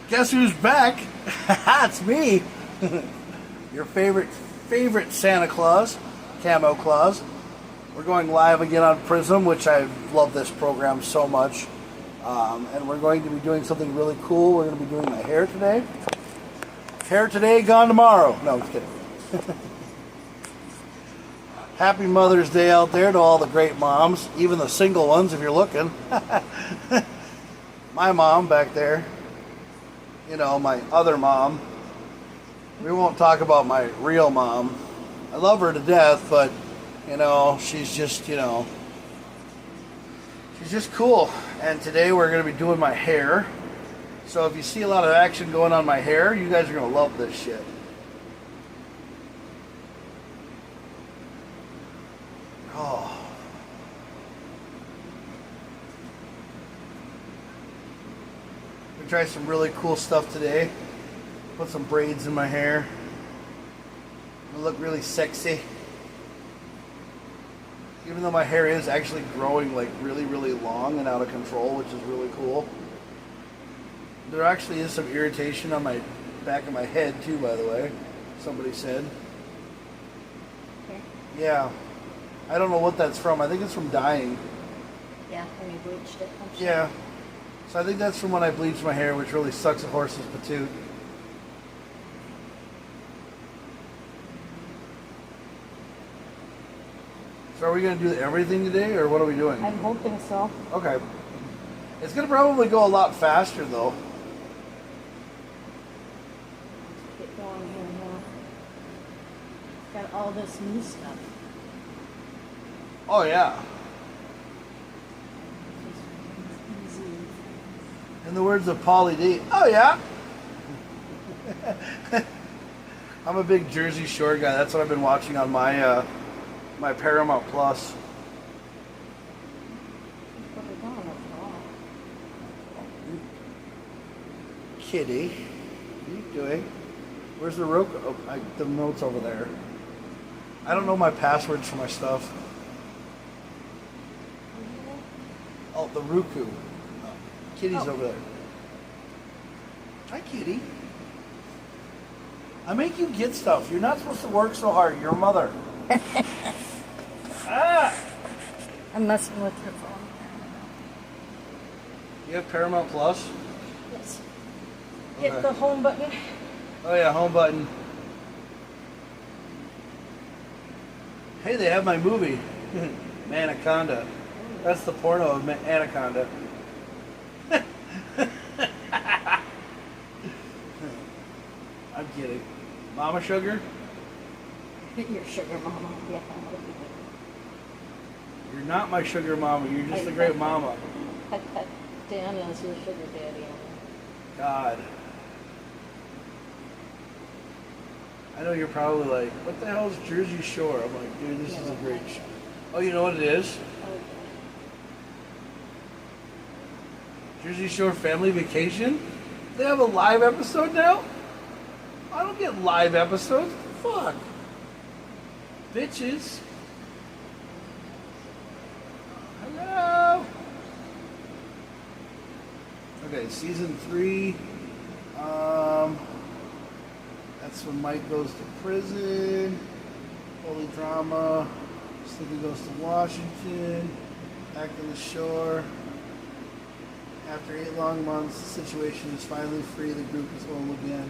Guess who's back? It's me. Your favorite Santa Claus, KamoKlauZ. We're going live again on Prism, which I love this program so much. And we're going to be doing something really cool. We're going to be doing my hair today. Hair today, gone tomorrow. No, I'm just kidding. Happy Mother's Day out there to all the great moms, even the single ones if you're looking. My mom back there, you know, my other mom. We won't talk about my real mom. I love her to death, but, you know, she's just, you know, she's just cool. And today we're going to be doing my hair. So if you see a lot of action going on my hair, you guys are going to love this shit. Oh. We try some really cool stuff today. Put some braids in my hair. It'll look really sexy. Even though my hair is actually growing like really, really long and out of control, which is really cool. There actually is some irritation on my back of my head too, by the way. Somebody said. Here? Yeah. I don't know what that's from. I think it's from dyeing. Yeah, when you bleached it. I'm sure. Yeah. So I think that's from when I bleached my hair, which really sucks a horse's patoot. So are we going to do everything today, or what are we doing? I'm hoping so. Okay. It's going to probably go a lot faster, though. Get going here now. Got all this new stuff. Oh, yeah. It's easy. In the words of Pauly D, oh, yeah. I'm a big Jersey Shore guy. That's what I've been watching on my my Paramount Plus. Put it on, that's all. Kitty, what are you doing? Where's the Roku? Oh, the remote's over there. I don't know my passwords for my stuff. Oh, the Roku. Oh, Kitty's over there. Hi, Kitty. I make you get stuff. You're not supposed to work so hard. You're a mother. Ah! I'm messing with your phone. You have Paramount Plus? Yes. Okay. Hit the home button. Oh yeah, home button. Hey, they have my movie, Anaconda. That's the porno of Anaconda. I'm kidding. Mama Sugar? Your sugar mama. Yeah. You're not my sugar mama. You're just a great mama. Dan is your sugar daddy. God. I know you're probably like, what the hell is Jersey Shore? I'm like, dude, this is a great show. Oh, you know what it is? Jersey Shore Family Vacation? They have a live episode now? I don't get live episodes. Fuck. Bitches. Hello. Okay, season 3. That's when Mike goes to prison. Holy drama. Slippy goes to Washington. Back on the shore. After 8 long months, the situation is finally free. The group is home again.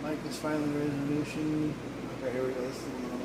Mike is finally resolution. Okay, here we go. This is the one.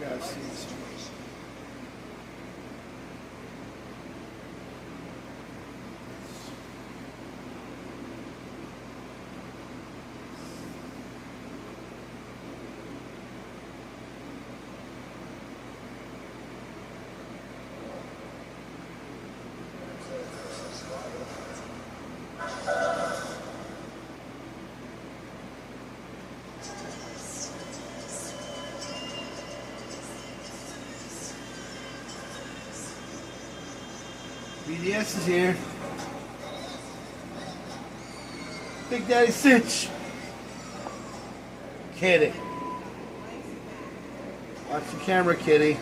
guys see this. BDS is here. Big Daddy Cinch. Kitty. Watch the camera, Kitty.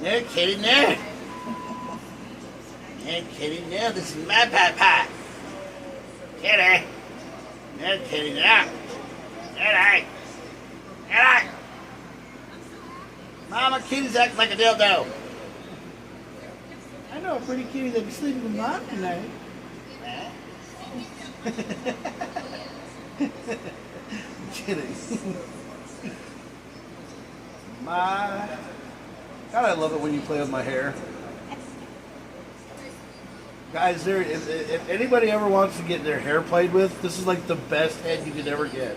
There, Kitty, there. There, Kitty, there. This is my pie. Kitty. There, Kitty, there. Kitty. Kitty. Mama, Kitty's acting like a dildo. I know a pretty kitty that be sleeping with Mom tonight. Kidding. God, I love it when you play with my hair. Guys, if anybody ever wants to get their hair played with, this is like the best head you could ever get.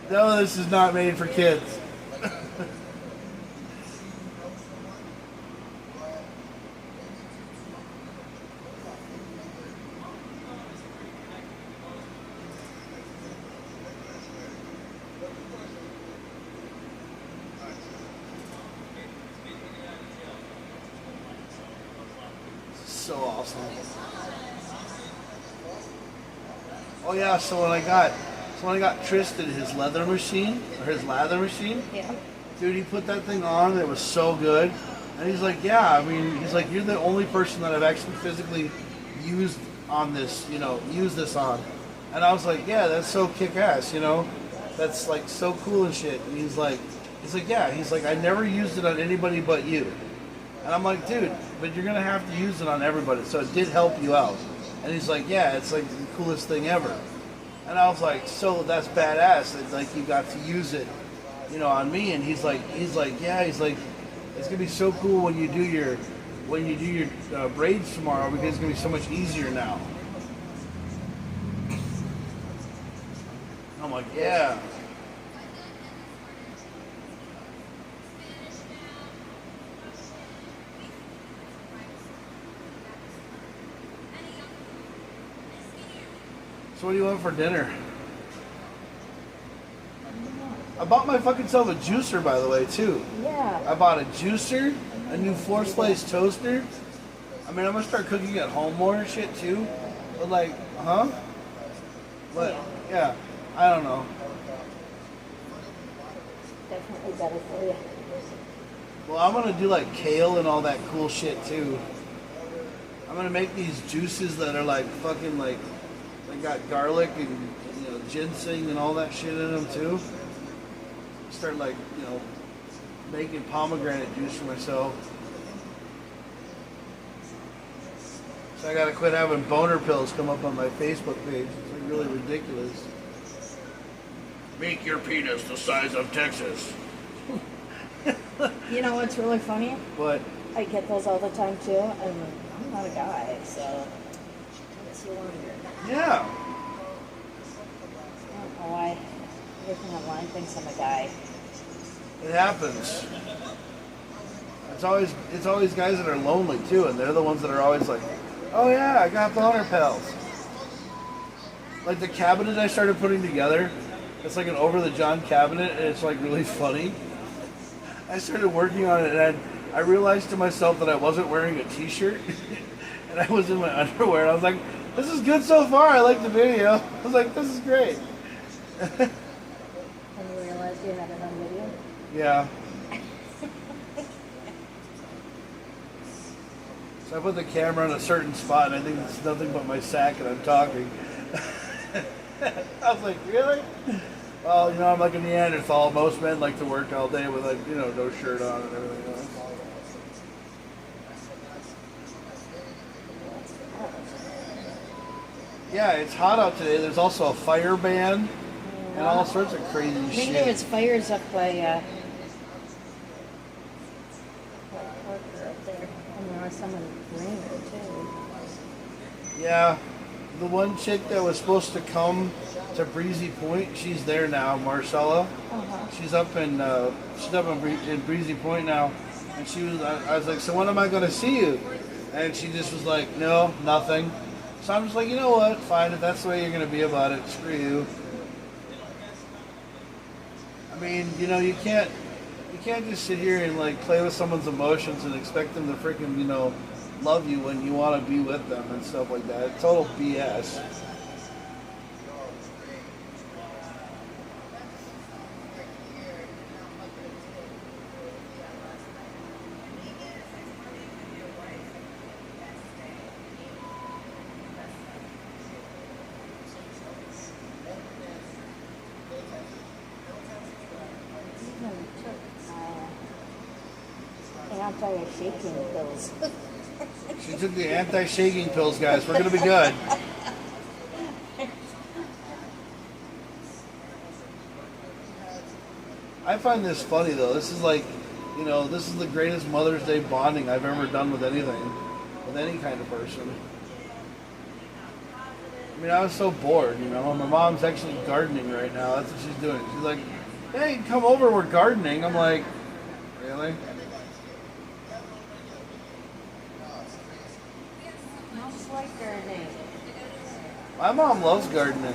No, this is not made for kids. So awesome. Oh yeah, so when I got Tristan his lather machine, Yeah. dude, he put that thing on, it was so good. And he's like, yeah, I mean, he's like, you're the only person that I've actually physically used on this, used this on. And I was like, yeah, that's so kick-ass, that's like so cool and shit. And he's like, yeah, he's like, I never used it on anybody but you. And I'm like, dude, but you're gonna have to use it on everybody, so it did help you out. And he's like, yeah, it's like the coolest thing ever. And I was like, so that's badass that like you got to use it, on me. And he's like, yeah, he's like, it's gonna be so cool when you do your braids tomorrow because it's gonna be so much easier now. I'm like, yeah. So what do you want for dinner? I bought my fucking self a juicer, by the way, too. Yeah. I bought a juicer, a new 4-slice toaster. I mean, I'm gonna start cooking at home more and shit too. But like, huh? But yeah, I don't know. Definitely better for you. Well, I'm gonna do like kale and all that cool shit too. I'm gonna make these juices that are like fucking like, they got garlic and ginseng and all that shit in them too. Start like making pomegranate juice for myself. So I gotta quit having boner pills come up on my Facebook page. It's like really ridiculous. Make your penis the size of Texas. You know what's really funny? What? I get those all the time too, and I'm not a guy, so it's you wonder. Yeah. I don't know why everything online thinks I'm a guy. It happens. It's always guys that are lonely too, and they're the ones that are always like, oh yeah, I got boner pills. Like the cabinet I started putting together, it's like an over the John cabinet, and it's like really funny. I started working on it, and I realized to myself that I wasn't wearing a t-shirt, and I was in my underwear, and I was like, this is good so far, I like the video. I was like, this is great. And you realized you had it on video? Yeah. So I put the camera in a certain spot, and I think it's nothing but my sack, and I'm talking. I was like, really? Well, I'm like a Neanderthal. Most men like to work all day with like, no shirt on and everything else. Yeah, it's hot out today. There's also a fire ban and all sorts of crazy I think shit. there was fires up by Parker up there. And there was someone bringing too. Yeah, the one chick that was supposed to come to Breezy Point, she's there now, Marcella. Uh-huh. She's up in Breezy Point now, and she was. I was like, so when am I going to see you? And she just was like, no, nothing. So I'm just like, you know what? Fine, if that's the way you're going to be about it, screw you. I mean, you know, you can't just sit here and like play with someone's emotions and expect them to freaking, you know, love you when you want to be with them and stuff like that. It's total BS. Anti-shaking pills. She took the anti-shaking pills, guys. We're going to be good. I find this funny, though. This is like, you know, this is the greatest Mother's Day bonding I've ever done with anything, with any kind of person. I mean, I was so bored, you know. My mom's actually gardening right now. That's what she's doing. She's like, hey, come over, we're gardening. I'm like, really? Moms like gardening. My mom loves gardening.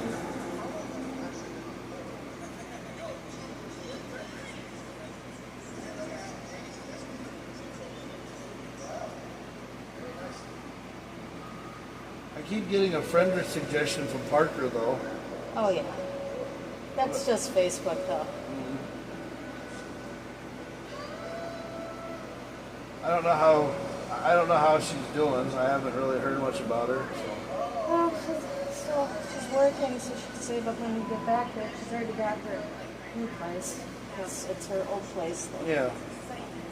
I keep getting a friend suggestion from Parker, though. Oh yeah. That's just Facebook though. I don't know how she's doing. I haven't really heard much about her. So. Well, she's working, so she can save up when we get back there. She's already got her new place because it's her old place. That Yeah.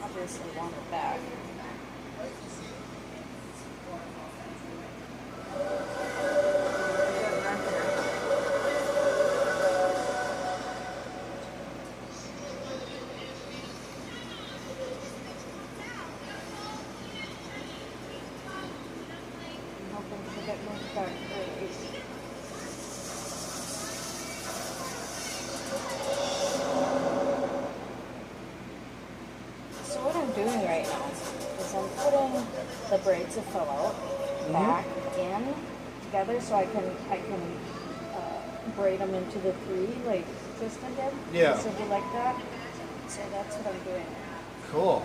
obviously want it back. So what I'm doing right now is I'm putting the braids that fell out back in together so I can braid them into the three like Kristen did. Yeah. So you like that? So that's what I'm doing. Cool.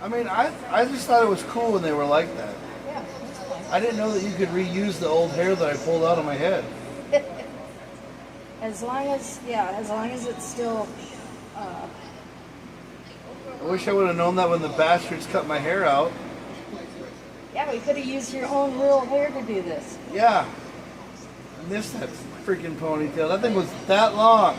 I mean, I just thought it was cool when they were like that. Yeah, that's fine. I didn't know that you could reuse the old hair that I pulled out of my head. As long as it's still. I wish I would have known that when the bastards cut my hair out. Yeah, we could have used your own real hair to do this. Yeah. I missed that freaking ponytail. That thing was that long.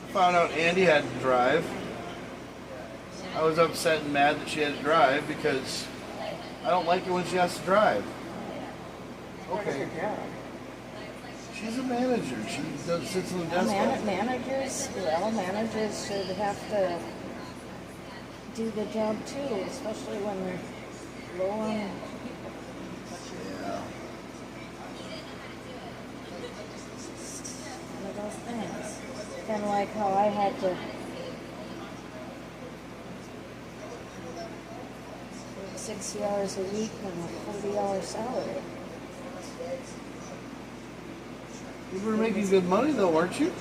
I found out Andy had to drive. I was upset and mad that she had to drive because I don't like it when she has to drive. Okay. She's a manager. She sits in the desk. Managers should have to do the job too, especially when they're low on people. Yeah. One of those things. Kind of like how I had to work 60 hours a week and a $40 salary. You were making good money though, weren't you?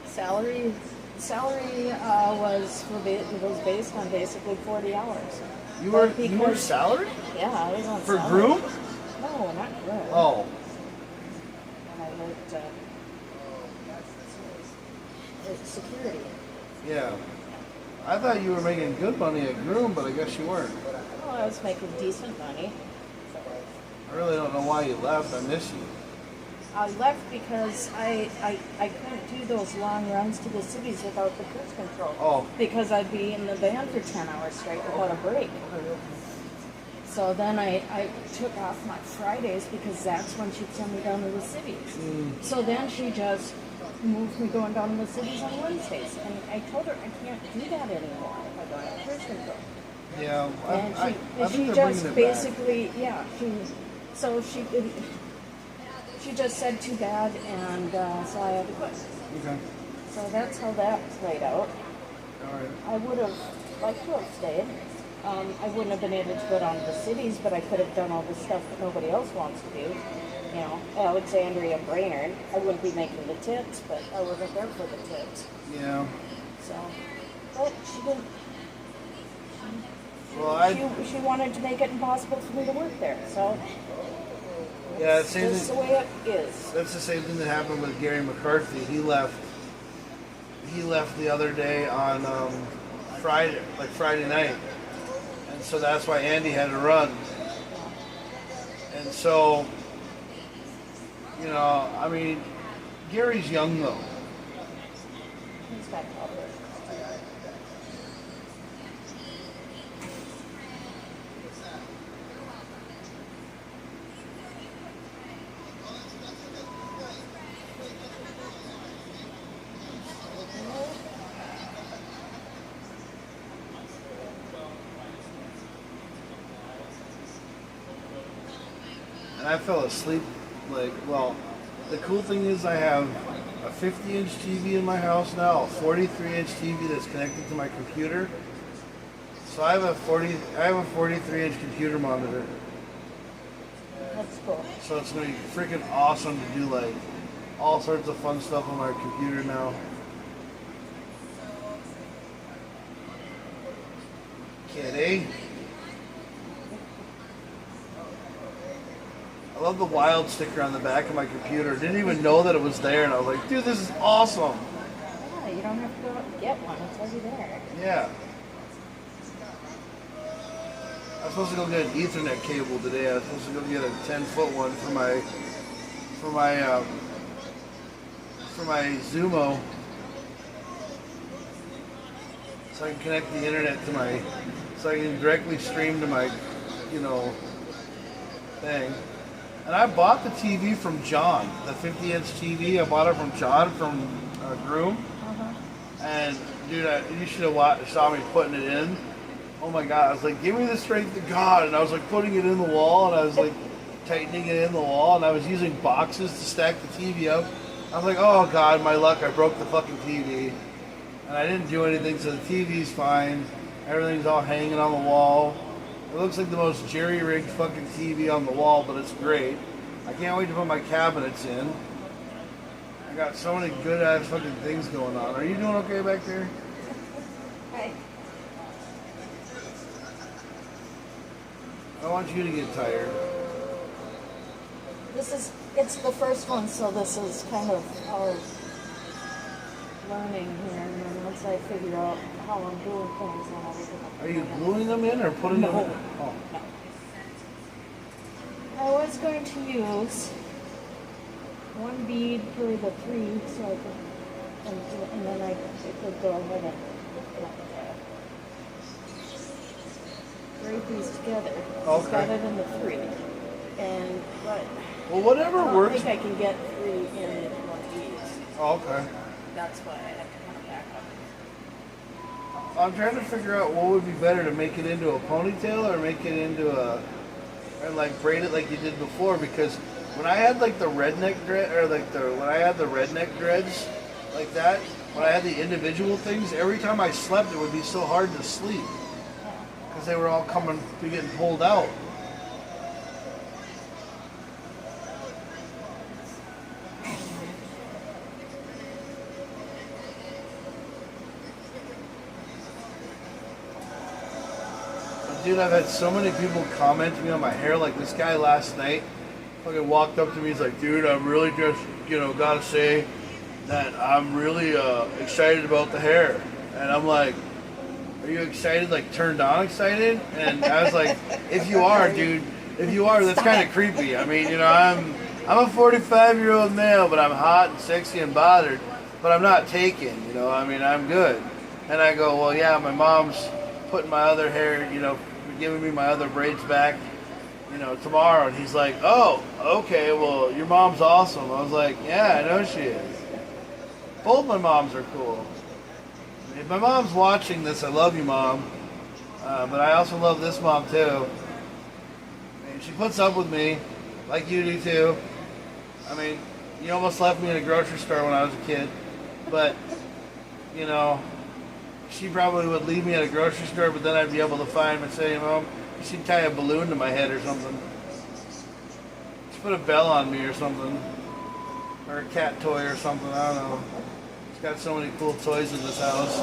Salary was based on basically 40 hours. You were salary? Yeah, I was on For salary. groom? No, not groom. Oh. I worked at security. Yeah. I thought you were making good money at groom, but I guess you weren't. Well, I was making decent money. I really don't know why you left. I miss you. I left because I couldn't do those long runs to the cities without the cruise control. Oh. Because I'd be in the van for 10 hours straight without a break. So then I took off my Fridays because that's when she'd send me down to the cities. So then she just moved me going down to the cities on Wednesdays. And I told her I can't do that anymore if I don't have cruise control. Yeah, And I she think they're just bringing it basically, she just said too bad, and so I had to quit. Okay. So that's how that played out. All right. I would have liked to have stayed. I wouldn't have been able to go down to the cities, but I could have done all the stuff that nobody else wants to do. You know, Alexandria and Brainerd. I wouldn't be making the tips, but I wasn't there for the tips. Yeah. So, but she didn't. Well, She wanted to make it impossible for me to work there. So. Yeah, That's just the way it is. That's the same thing that happened with Gary McCarthy. He left the other day on Friday night, and so that's why Andy had to run. And so, you know, I mean, Gary's young though. He's got covered. And I fell asleep, the cool thing is I have a 50-inch TV in my house now, a 43-inch TV that's connected to my computer. So I have a 43-inch computer monitor. That's cool. So it's going to be freaking awesome to do like all sorts of fun stuff on my computer now. Kitty. I love the wild sticker on the back of my computer. Didn't even know that it was there, and I was like, dude, this is awesome. Yeah, you don't have to go out and get one. It's already there. Yeah. I was supposed to go get an Ethernet cable today. I was supposed to go get a 10-foot one for my Zumo, so I can connect the internet to so I can directly stream to my, thing. And I bought the TV from John, the 50-inch TV. I bought it from John from Groom. Uh-huh. And dude, you should have saw me putting it in. Oh my God! I was like, "Give me the strength of God!" And I was like putting it in the wall, and I was like tightening it in the wall, and I was using boxes to stack the TV up. I was like, "Oh God, my luck! I broke the fucking TV." And I didn't do anything, so the TV's fine. Everything's all hanging on the wall. It looks like the most jerry-rigged fucking TV on the wall, but it's great. I can't wait to put my cabinets in. I got so many good-ass fucking things going on. Are you doing okay back there? Hi. I don't want you to get tired. It's the first one, so this is kind of our learning here. And then once I figure out how I'm doing things and everything. Are you gluing them in or putting them in? Oh. No. I was going to use one bead per the three, so I could, and then I could go ahead and braid these together. Okay. Just got it in the three, but Well, whatever I don't works. think I can get three in one of these. Oh, okay. That's why I have to kind of back up. I'm trying to figure out what would be better, to make it into a ponytail or make it into braid it like you did before, because when I had like the redneck dread, or when I had the redneck dreads like that, when I had the individual things, every time I slept it would be so hard to sleep because they were all getting pulled out. Dude, I've had so many people comment to me on my hair. Like this guy last night fucking walked up to me. He's like, dude, I'm really just, gotta say that I'm really excited about the hair. And I'm like, are you excited, like turned on excited? And I was like, if you are, dude, if you are, that's kind of creepy. I mean, I'm a 45-year-old male, but I'm hot and sexy and bothered, but I'm not taken, you know, I mean, I'm good. And I go, well, yeah, my mom's putting my other hair, you know, giving me my other braids back, you know, tomorrow. And he's like, oh, okay, well, your mom's awesome. I was like, yeah, I know she is. Both my moms are cool. If my mom's watching this, I love you, Mom. But I also love this mom, too. And she puts up with me, like you do, too. I mean, you almost left me in a grocery store when I was a kid. But, you know, she probably would leave me at a grocery store, but then I'd be able to find and say, Mom, she'd tie a balloon to my head or something. She'd put a bell on me or something. Or a cat toy or something, I don't know. She's got so many cool toys in this house.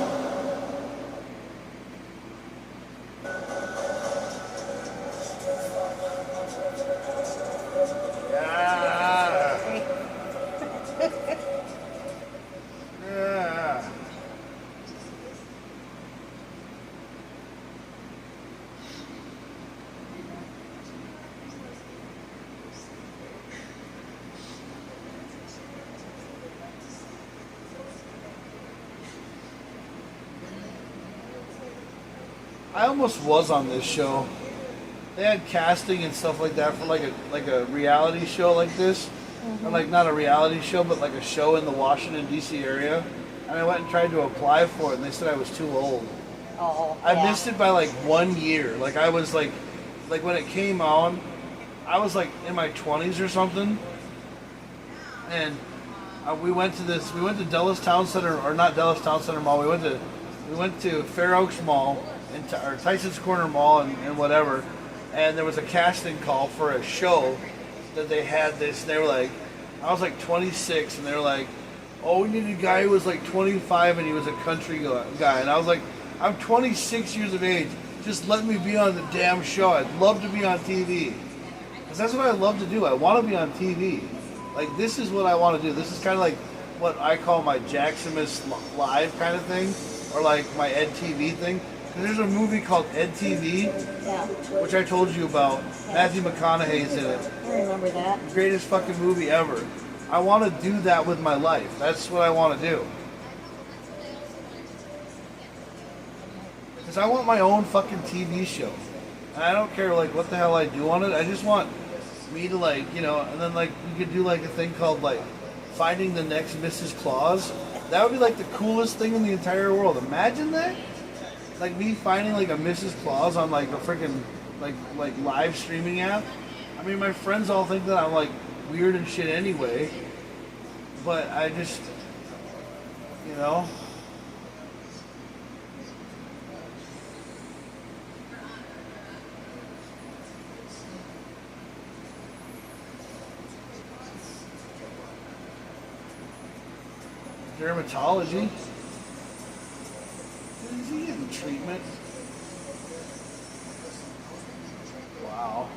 I almost was on this show. They had casting and stuff like that for like a reality show like this. Or like not a reality show, but like a show in the Washington D.C. area. And I went and tried to apply for it, and they said I was too old. Oh, I missed it by like 1 year. Like I was like when it came on, I was like in my 20s or something. And we went to Dulles Town Center, or not Dulles Town Center Mall. We went to Fair Oaks Mall or Tyson's Corner Mall and whatever. And there was a casting call for a show that they had this. And they were like, I was like 26, and they were like, oh, we need a guy who was like 25 and he was a country guy. And I was like, I'm 26 years of age. Just let me be on the damn show. I'd love to be on TV. Because that's what I love to do. I want to be on TV. Like, this is what I want to do. This is kind of like what I call my Jacksomus Live kind of thing. Or like my Ed TV thing. Because there's a movie called Ed TV, which I told you about. Matthew McConaughey's in it. I remember that. Greatest fucking movie ever. I want to do that with my life. That's what I want to do. Because I want my own fucking TV show. And I don't care like what the hell I do on it. I just want me to like, you know, and then like we could do like a thing called like finding the next Mrs. Claus. That would be like the coolest thing in the entire world. Imagine that. Like me finding like a Mrs. Claus on like a freaking like live streaming app. I mean, my friends all think that I'm like weird and shit anyway. But I just, you know. Dermatology. Is he getting treatment? Wow.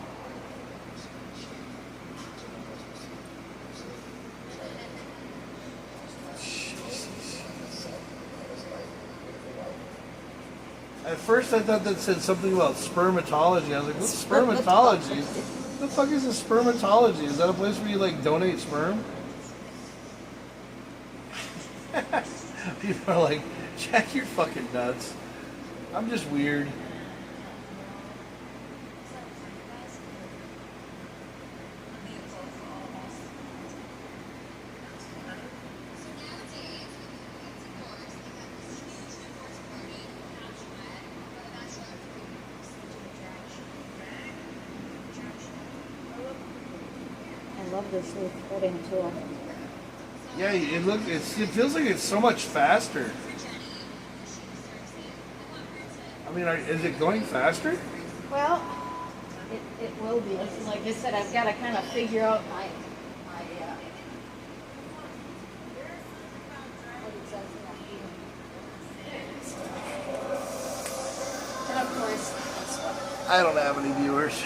At first I thought that said something about spermatology. I was like, what's spermatology? What the fuck is a spermatology? Is that a place where you like donate sperm? People are like, Jack, you're fucking nuts. I'm just weird. I love this new cutting tool. Yeah, it feels like it's so much faster. I mean, is it going faster? Well, it will be. Like I said, I've got to kind of figure out my and of course, I don't have any viewers.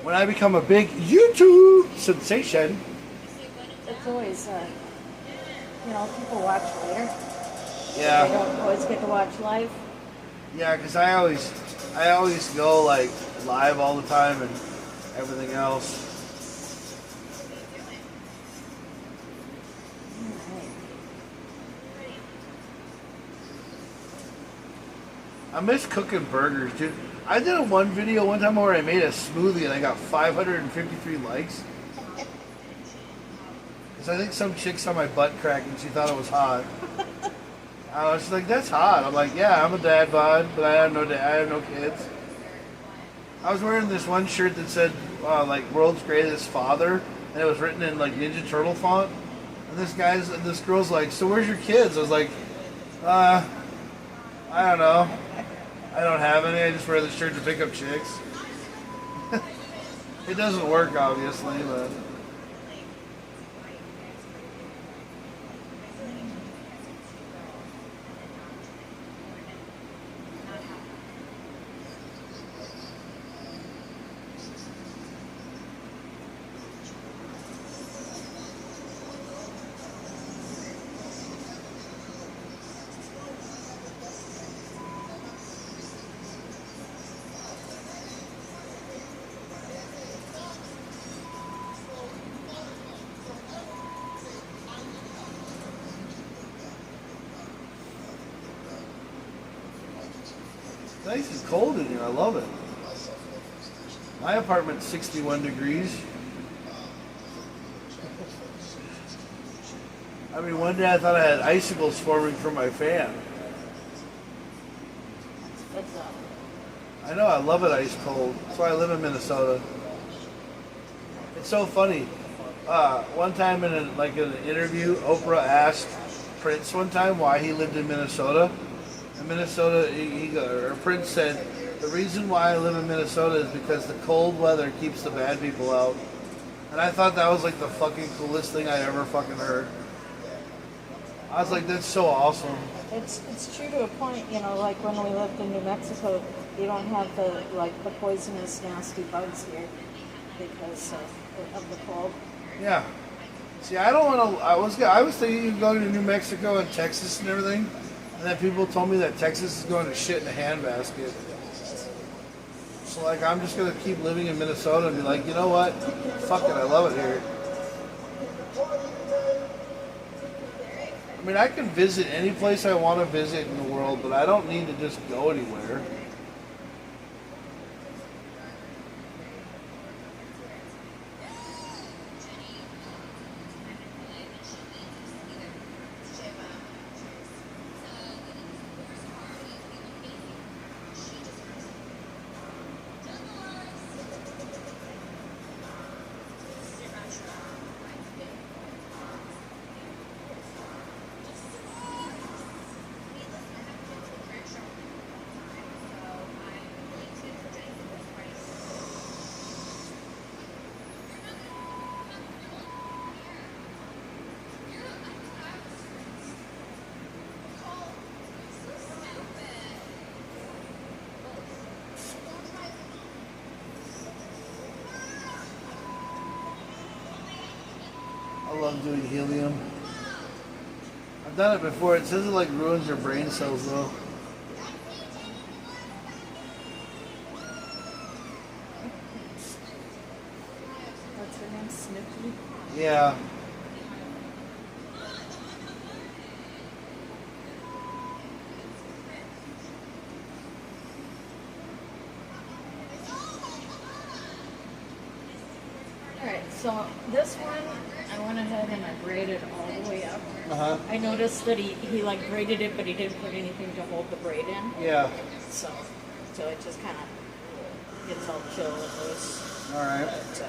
When I become a big YouTube sensation, it's always, you know, people watch later. yeah. They don't always get to watch live. Yeah, because I always go like live all the time and everything else. I miss cooking burgers, dude. I did a one video one time where I made a smoothie and I got 553 likes. Because I think some chick saw my butt crack and she thought it was hot. I was like, that's hot. I'm like, yeah, I'm a dad bod, but I have no kids. I was wearing this one shirt that said, like, world's greatest father, and it was written in, like, Ninja Turtle font. And this girl's like, so where's your kids? I was like, I don't know. I don't have any. I just wear this shirt to pick up chicks. It doesn't work, obviously, but... Nice and cold in here. I love it. My apartment's 61 degrees. I mean, one day I thought I had icicles forming from my fan. I know, I love it ice cold. That's why I live in Minnesota. It's so funny. One time in an interview, Oprah asked Prince one time why he lived in Minnesota. In Minnesota, Prince said, the reason why I live in Minnesota is because the cold weather keeps the bad people out. And I thought that was like the fucking coolest thing I ever fucking heard. I was like, that's so awesome. It's true to a point, you know, like when we lived in New Mexico, you don't have the poisonous, nasty bugs here because of the cold. Yeah. See, I don't want to, I was thinking of going to New Mexico and Texas and everything. And then people told me that Texas is going to shit in a handbasket. So, like, I'm just going to keep living in Minnesota and be like, you know what? Fuck it, I love it here. I mean, I can visit any place I want to visit in the world, but I don't need to just go anywhere. I love doing helium. I've done it before. It says it like ruins your brain cells though. What's her name? Snooki? Yeah. Alright, so this one, I went ahead and I braided all the way up. Uh-huh. I noticed that he like braided it, but he didn't put anything to hold the braid in. Yeah. So it just kind of gets all chill and loose. All right. But, so.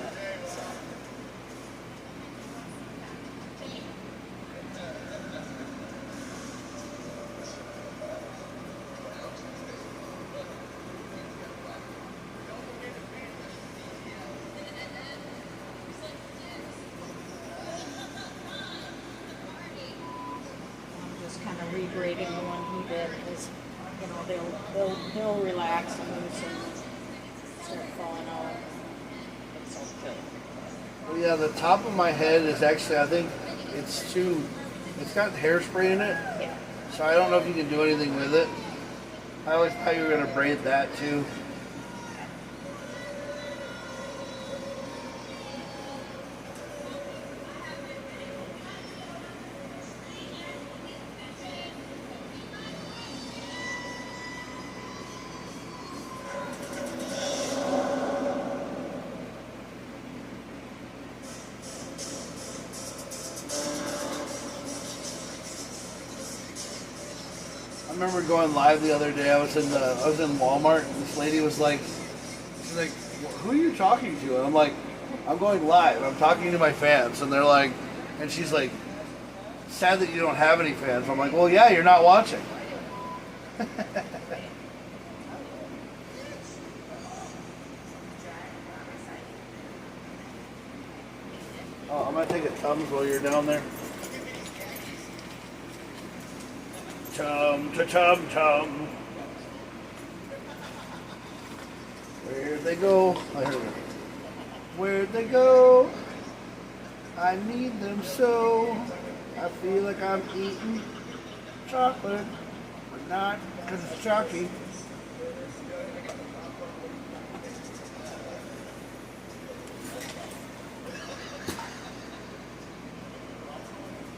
Kind of rebraiding the one he did because, you know, they'll relax and loosen and start falling out. It's okay. Well, yeah, the top of my head is actually, I think it's got hairspray in it. Yeah. So I don't know if you can do anything with it. I always thought you were going to braid that too. remember going live the other day. I was in Walmart, and this lady was like, she's like, "Who are you talking to?" And I'm like, "I'm going live. I'm talking to my fans." And they're like, and she's like, "Sad that you don't have any fans." I'm like, "Well, yeah, you're not watching." Oh, I'm gonna take a Tums while you're down there. Tum ta tum tum. Where'd they go? I heard it. Where'd they go? I need them so. I feel like I'm eating chocolate, but not because it's chalky.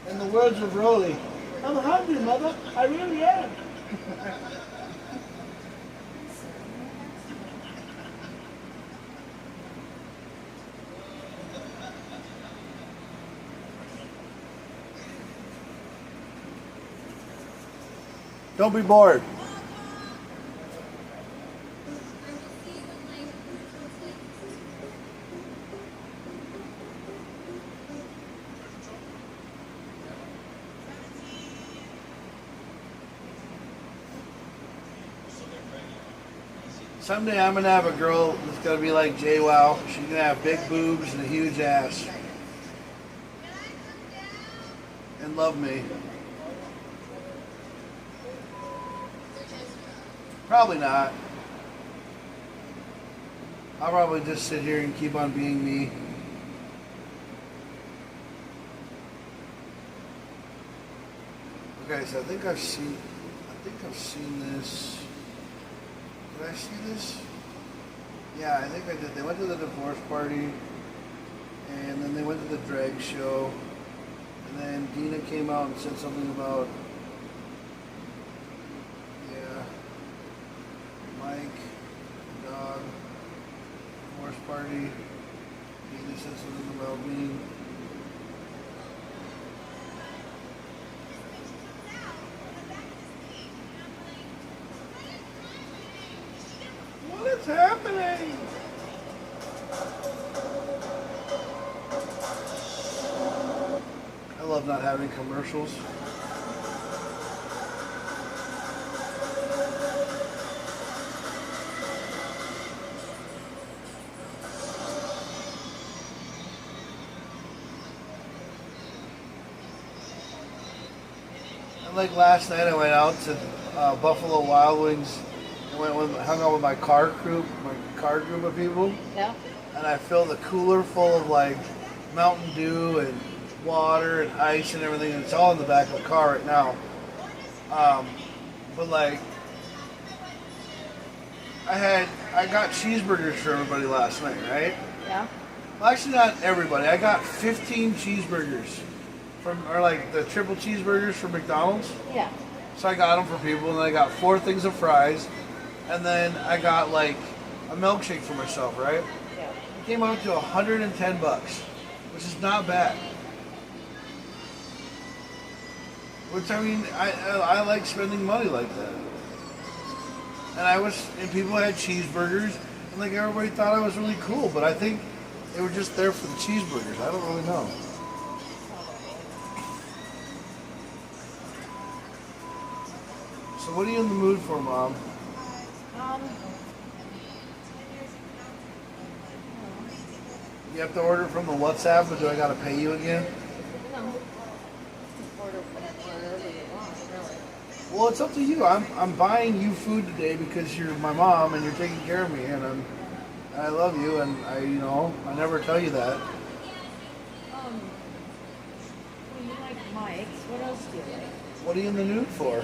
In the words of Rolly, "I'm hungry, mother. I really am." Don't be bored. Someday I'm gonna have a girl that's gonna be like JWoww. She's gonna have big boobs and a huge ass. And love me. Probably not. I'll probably just sit here and keep on being me. Okay, so I think I've seen this. Did I see this? Yeah, I think I did. They went to the divorce party, and then they went to the drag show, and then Dina came out and said something about, yeah, Mike, dog, divorce party. Dina said something about me. What's happening? I love not having commercials. And like last night I went out to Buffalo Wild Wings. Hung out with my car group of people. Yeah. And I filled the cooler full of like Mountain Dew and water and ice and everything. And it's all in the back of the car right now. But like, I got cheeseburgers for everybody last night, right? Yeah. Well, actually not everybody. I got 15 cheeseburgers or like the triple cheeseburgers from McDonald's. Yeah. So I got them for people, and then I got 4 things of fries. And then I got like a milkshake for myself, right? Yeah. It came out to $110, which is not bad. Which I mean, I like spending money like that. And people had cheeseburgers, and like everybody thought I was really cool, but I think they were just there for the cheeseburgers. I don't really know. So what are you in the mood for, Mom? You have to order from the WhatsApp, but do I gotta pay you again? No. Order whatever you want, really. Well, it's up to you. I'm buying you food today because you're my mom and you're taking care of me, and I love you, and I never tell you that. Well, you like Mike's. What else do you like? What are you in the mood for?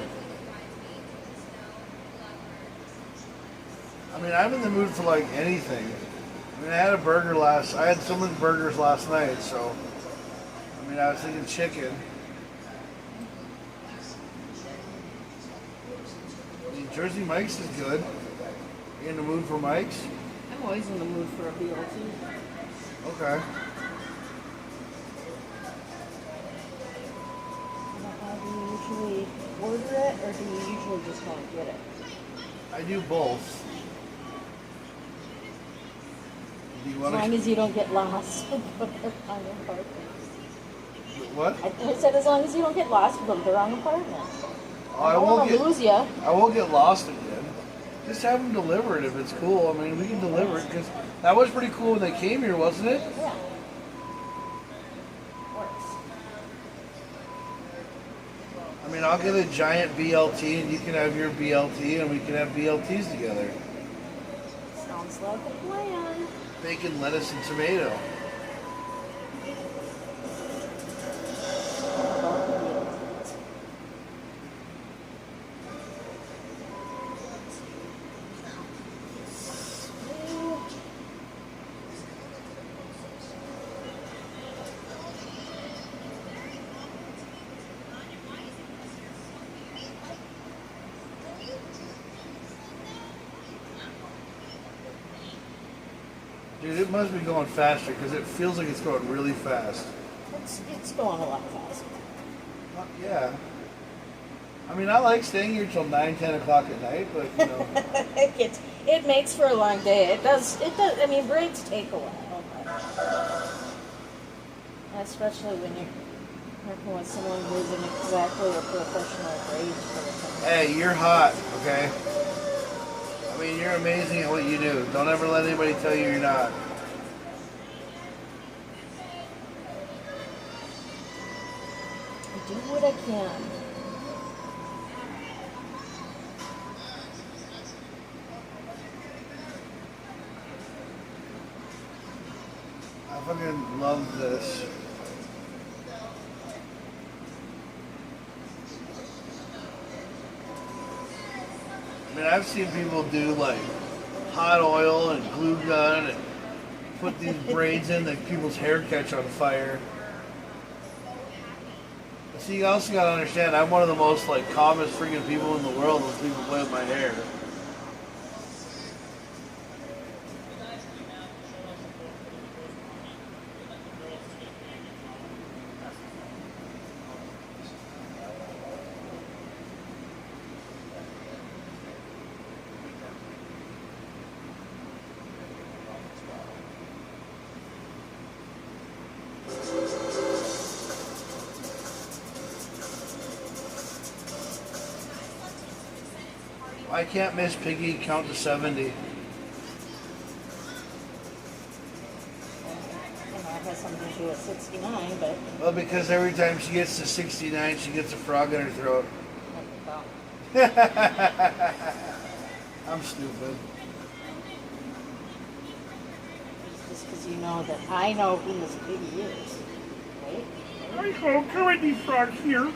I mean, I'm in the mood for like anything. I mean, I had so many burgers last night, so I mean, I was thinking chicken. I mean, Jersey Mike's is good. You in the mood for Mike's? I'm always in the mood for a BLT. Okay. How do you usually order it, or do you usually just go and get it? I do both. Do you As want long as you don't get lost on your apartment. What? I said as long as you don't get lost with the wrong apartment. Oh, I don't want to lose you. I won't get lost again. Just have them deliver it if it's cool. I mean, we can deliver it because that was pretty cool when they came here, wasn't it? Yeah. Works. I mean, I'll get a giant BLT and you can have your BLT and we can have BLTs together. Sounds like a plan. Bacon, lettuce, and tomato. Dude, it must be going faster because it feels like it's going really fast. It's going a lot faster. Yeah. I mean, I like staying here till 9, 10 o'clock at night, but, you know. it makes for a long day. It does, I mean, breaks take a while. Especially when you're working with someone who isn't exactly a professional grades person. Hey, you're hot, okay? I mean, you're amazing at what you do. Don't ever let anybody tell you you're not. I do what I can. I fucking love this. I mean, I've seen people do like hot oil and glue gun and put these braids in that people's hair catch on fire. So you also gotta understand, I'm one of the most like calmest freaking people in the world when people play with my hair. I can't miss Piggy count to 70. It has something to do with 69, but Well, because every time she gets to 69, she gets a frog in her throat. I'm stupid. just because you know that I know who this piggy is, right? I hope Curly Frog here.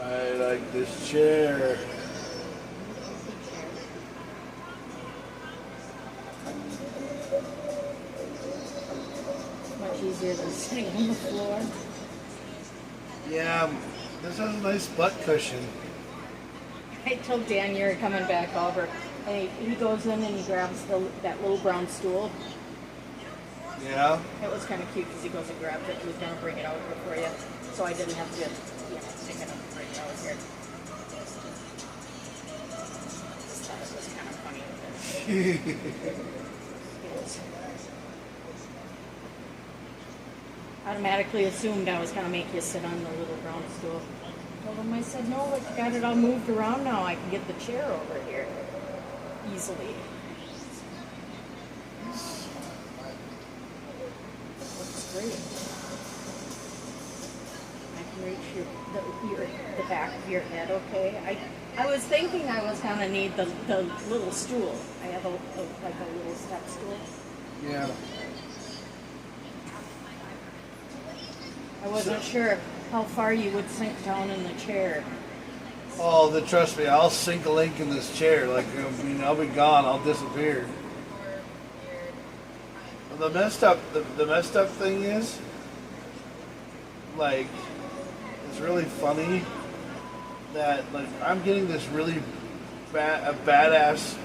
I like this chair. Much easier than sitting on the floor. Yeah, this has a nice butt cushion. I told Dan you're coming back over. And he goes in and he grabs that little brown stool. Yeah. It was kind of cute because he goes and grabs it. He was going to bring it over for you. So I didn't have to, stick it up and bring it over here. Just thought it was kind of funny. Automatically assumed I was going to make you sit on the little brown stool. I said, no, I got it all moved around now. I can get the chair over here easily. Looks great. I can reach the back of your head, okay? I was thinking I was going to need the little stool. I have like a little step stool. Yeah. I wasn't sure how far you would sink down in the chair. Oh, trust me, I'll sink a link in this chair. Like, I mean, I'll be gone. I'll disappear. The messed up thing is, like, it's really funny that like I'm getting this really badass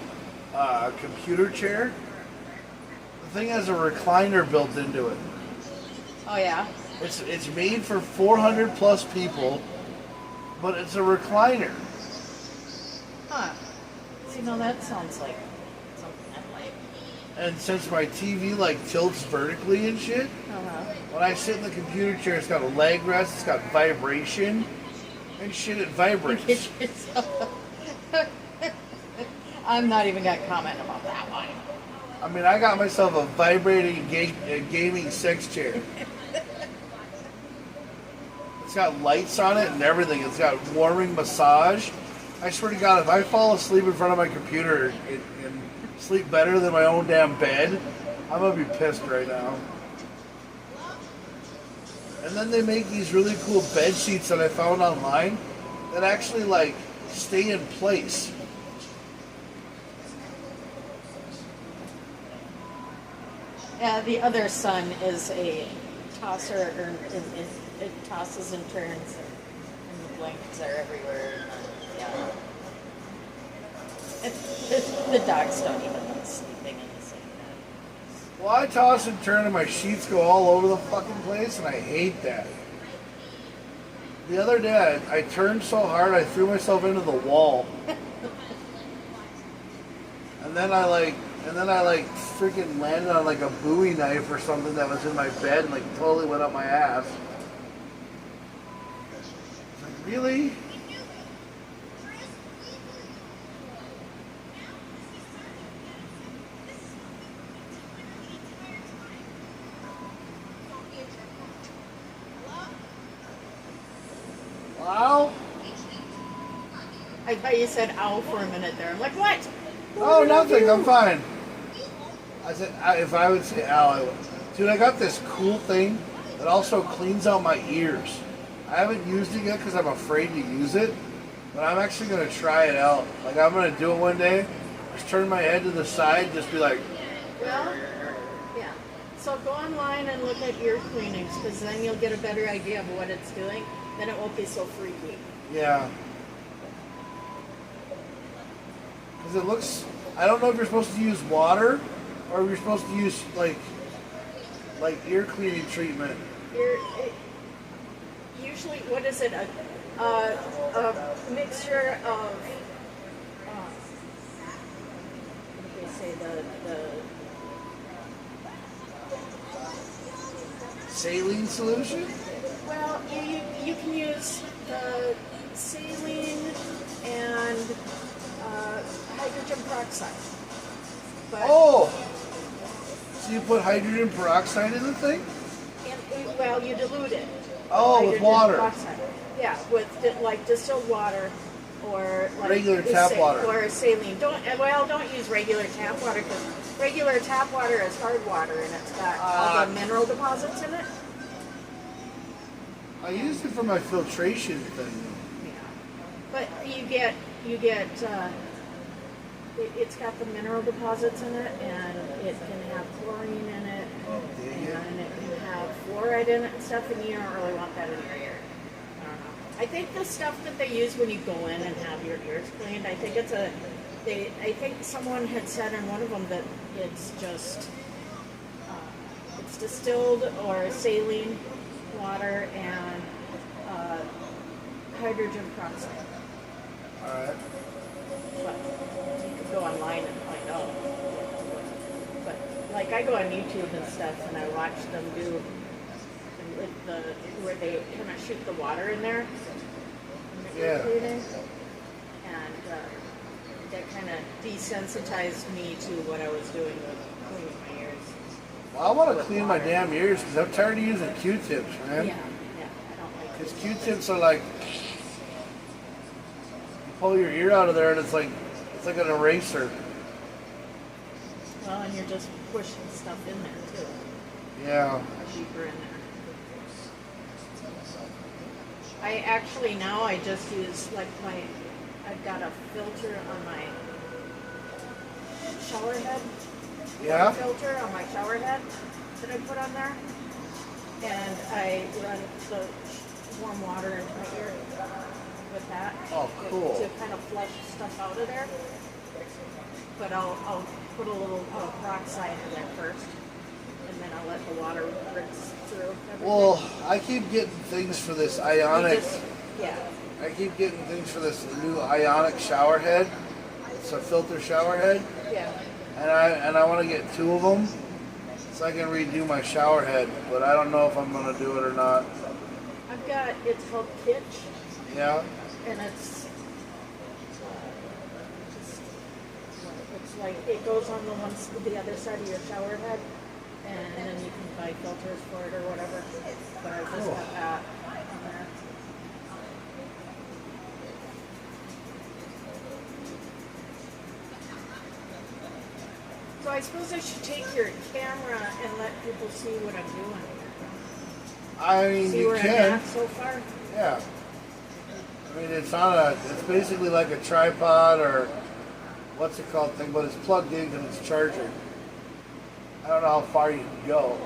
computer chair. The thing has a recliner built into it. Oh yeah. It's made for 400 plus people, but it's a recliner. Huh. See, no, that sounds like something I like. And since my TV like tilts vertically and shit, when I sit in the computer chair, it's got a leg rest, it's got vibration, and shit, it vibrates. I'm not even gonna comment about that one. I mean, I got myself a vibrating gaming sex chair. It's got lights on it and everything. It's got warming massage. I swear to God, if I fall asleep in front of my computer and sleep better than my own damn bed, I'm gonna be pissed right now. And then they make these really cool bed sheets that I found online that actually like stay in place. Yeah, the other son is a tosser, or it tosses and turns, and the blankets are everywhere. Yeah. The dogs don't even like sleeping in the same bed. Well, I toss and turn and my sheets go all over the fucking place, and I hate that. The other day, I turned so hard I threw myself into the wall. And then I freaking landed on like a Bowie knife or something that was in my bed and like totally went up my ass. It's like, really? Wow. I thought you said ow for a minute there. I'm like, what? Oh, nothing. I'm fine. I said, if I would say ow, I would. Dude, I got this cool thing that also cleans out my ears. I haven't used it yet because I'm afraid to use it, but I'm actually going to try it out. Like, I'm going to do it one day. Just turn my head to the side, just be like... Well, yeah. So go online and look at ear cleanings, because then you'll get a better idea of what it's doing. Then it won't be so freaky. Yeah. Because it looks... I don't know if you're supposed to use water, or if you're supposed to use, like ear cleaning treatment. Usually, what is it? A mixture of... what do they say? Saline solution? Well, you can use the saline and hydrogen peroxide. But Oh! So you put hydrogen peroxide in the thing? well, you dilute it. Oh, with Hydrogen water. peroxide. Yeah, with like distilled water or like Regular tap water. or saline. Don't use regular tap water, because regular tap water is hard water and it's got all the mineral deposits in it. I used it for my filtration thing. Yeah, but you get it's got the mineral deposits in it, and it can have chlorine in it, and it can have fluoride in it and stuff, and you don't really want that in your ear. I think the stuff that they use when you go in and have your ears cleaned, I think I think someone had said in one of them that it's just, it's distilled or saline water and hydrogen peroxide. Alright. But you could go online and find out. But like I go on YouTube and stuff and I watch them do where they kind of shoot the water in there. Yeah. And that kind of desensitized me to what I was doing with cleaning my ears. Well, I want to clean my damn ears because I'm tired of using Q-tips, man. Yeah, I don't like Because Q-tips are like, you pull your ear out of there and it's like an eraser. Well, and you're just pushing stuff in there too. Yeah. Deeper in there. I actually now I just use like I've got a filter on my shower head. Yeah. Filter on my shower head that I put on there, and I run the warm water into my ear with that. Oh, cool. To kind of flush stuff out of there. But I'll put a little peroxide in there first, and then I'll let the water rinse through everything. Well, I keep getting things for this ionic. Yeah. I keep getting things for this new ionic shower head. It's a filter shower head. Yeah. And I want to get 2 of them so I can redo my shower head, but I don't know if I'm going to do it or not. I've got, it's called Kitsch, Yeah? and it's like, it goes on the other side of your shower head, and then you can buy filters for it or whatever, but I've just Cool. got that on there. So I suppose I should take your camera and let people see what I'm doing. I mean, See you where I'm can. at so far? Yeah. I mean, it's basically like a tripod or what's it called thing, but it's plugged in and it's charging. I don't know how far you can go.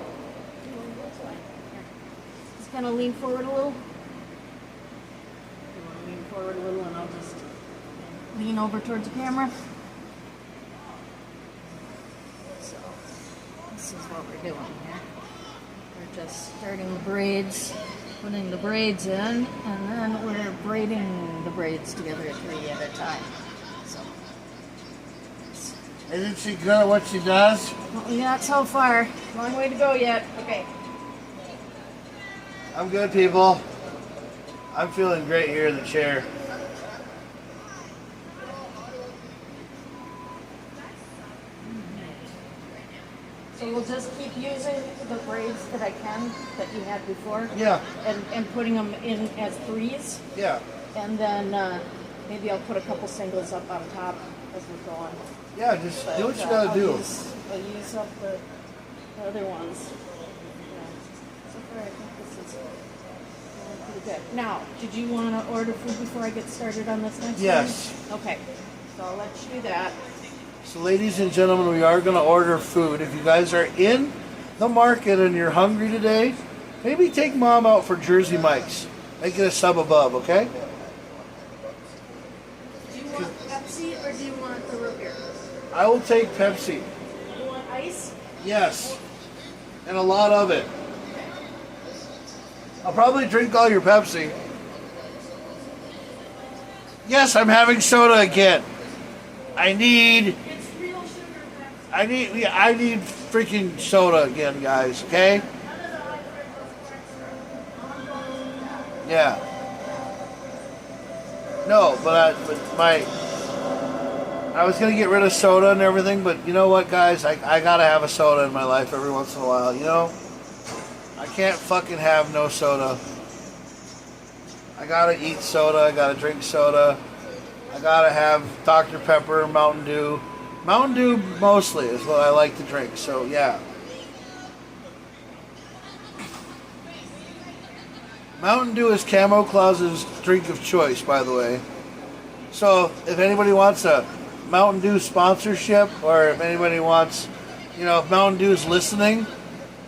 Just kind of lean forward a little. You want to lean forward a little, and I'll just lean over towards the camera. So, this is what we're doing here. We're just starting the braids, putting the braids in, and then we're braiding the braids together 3 at a time. So, Isn't she good at what she does? what we got so far. Long way to go yet. Okay. I'm good, people. I'm feeling great here in the chair. So we'll just keep using the braids that I can, that you had before. Yeah. And putting them in as 3s. Yeah. And then maybe I'll put a couple singles up on top as we're going. Yeah, just But, do what you gotta do. I'll use up the other ones. Yeah. So far, I think this is going pretty good. Now, did you want to order food before I get started on this next Yes. one? Okay. So I'll let you do that. So ladies and gentlemen, we are going to order food. If you guys are in the market and you're hungry today, maybe take Mom out for Jersey Mike's. Make it a sub above, okay? Do you want Pepsi or do you want the root beer? I will take Pepsi. You want ice? Yes. And a lot of it. I'll probably drink all your Pepsi. Yes, I'm having soda again. I need It's real sugar Pepsi. I need freaking soda again, guys, okay? Yeah. No, but I was gonna get rid of soda and everything, but you know what, guys? I gotta have a soda in my life every once in a while, you know? I can't fucking have no soda. I gotta eat soda, I gotta drink soda. I gotta have Dr. Pepper, Mountain Dew. Mountain Dew mostly is what I like to drink, so yeah. Mountain Dew is KamoKlauZ's drink of choice, by the way. So if anybody wants a Mountain Dew sponsorship, or if anybody wants, you know, if Mountain Dew is listening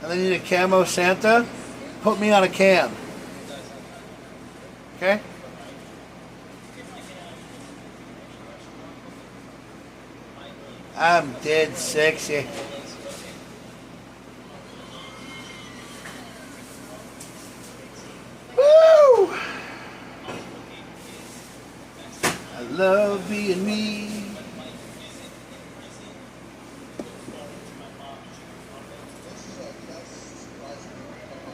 and they need a Camo Santa, put me on a can. Okay? I'm dead sexy. Woo! I love being me.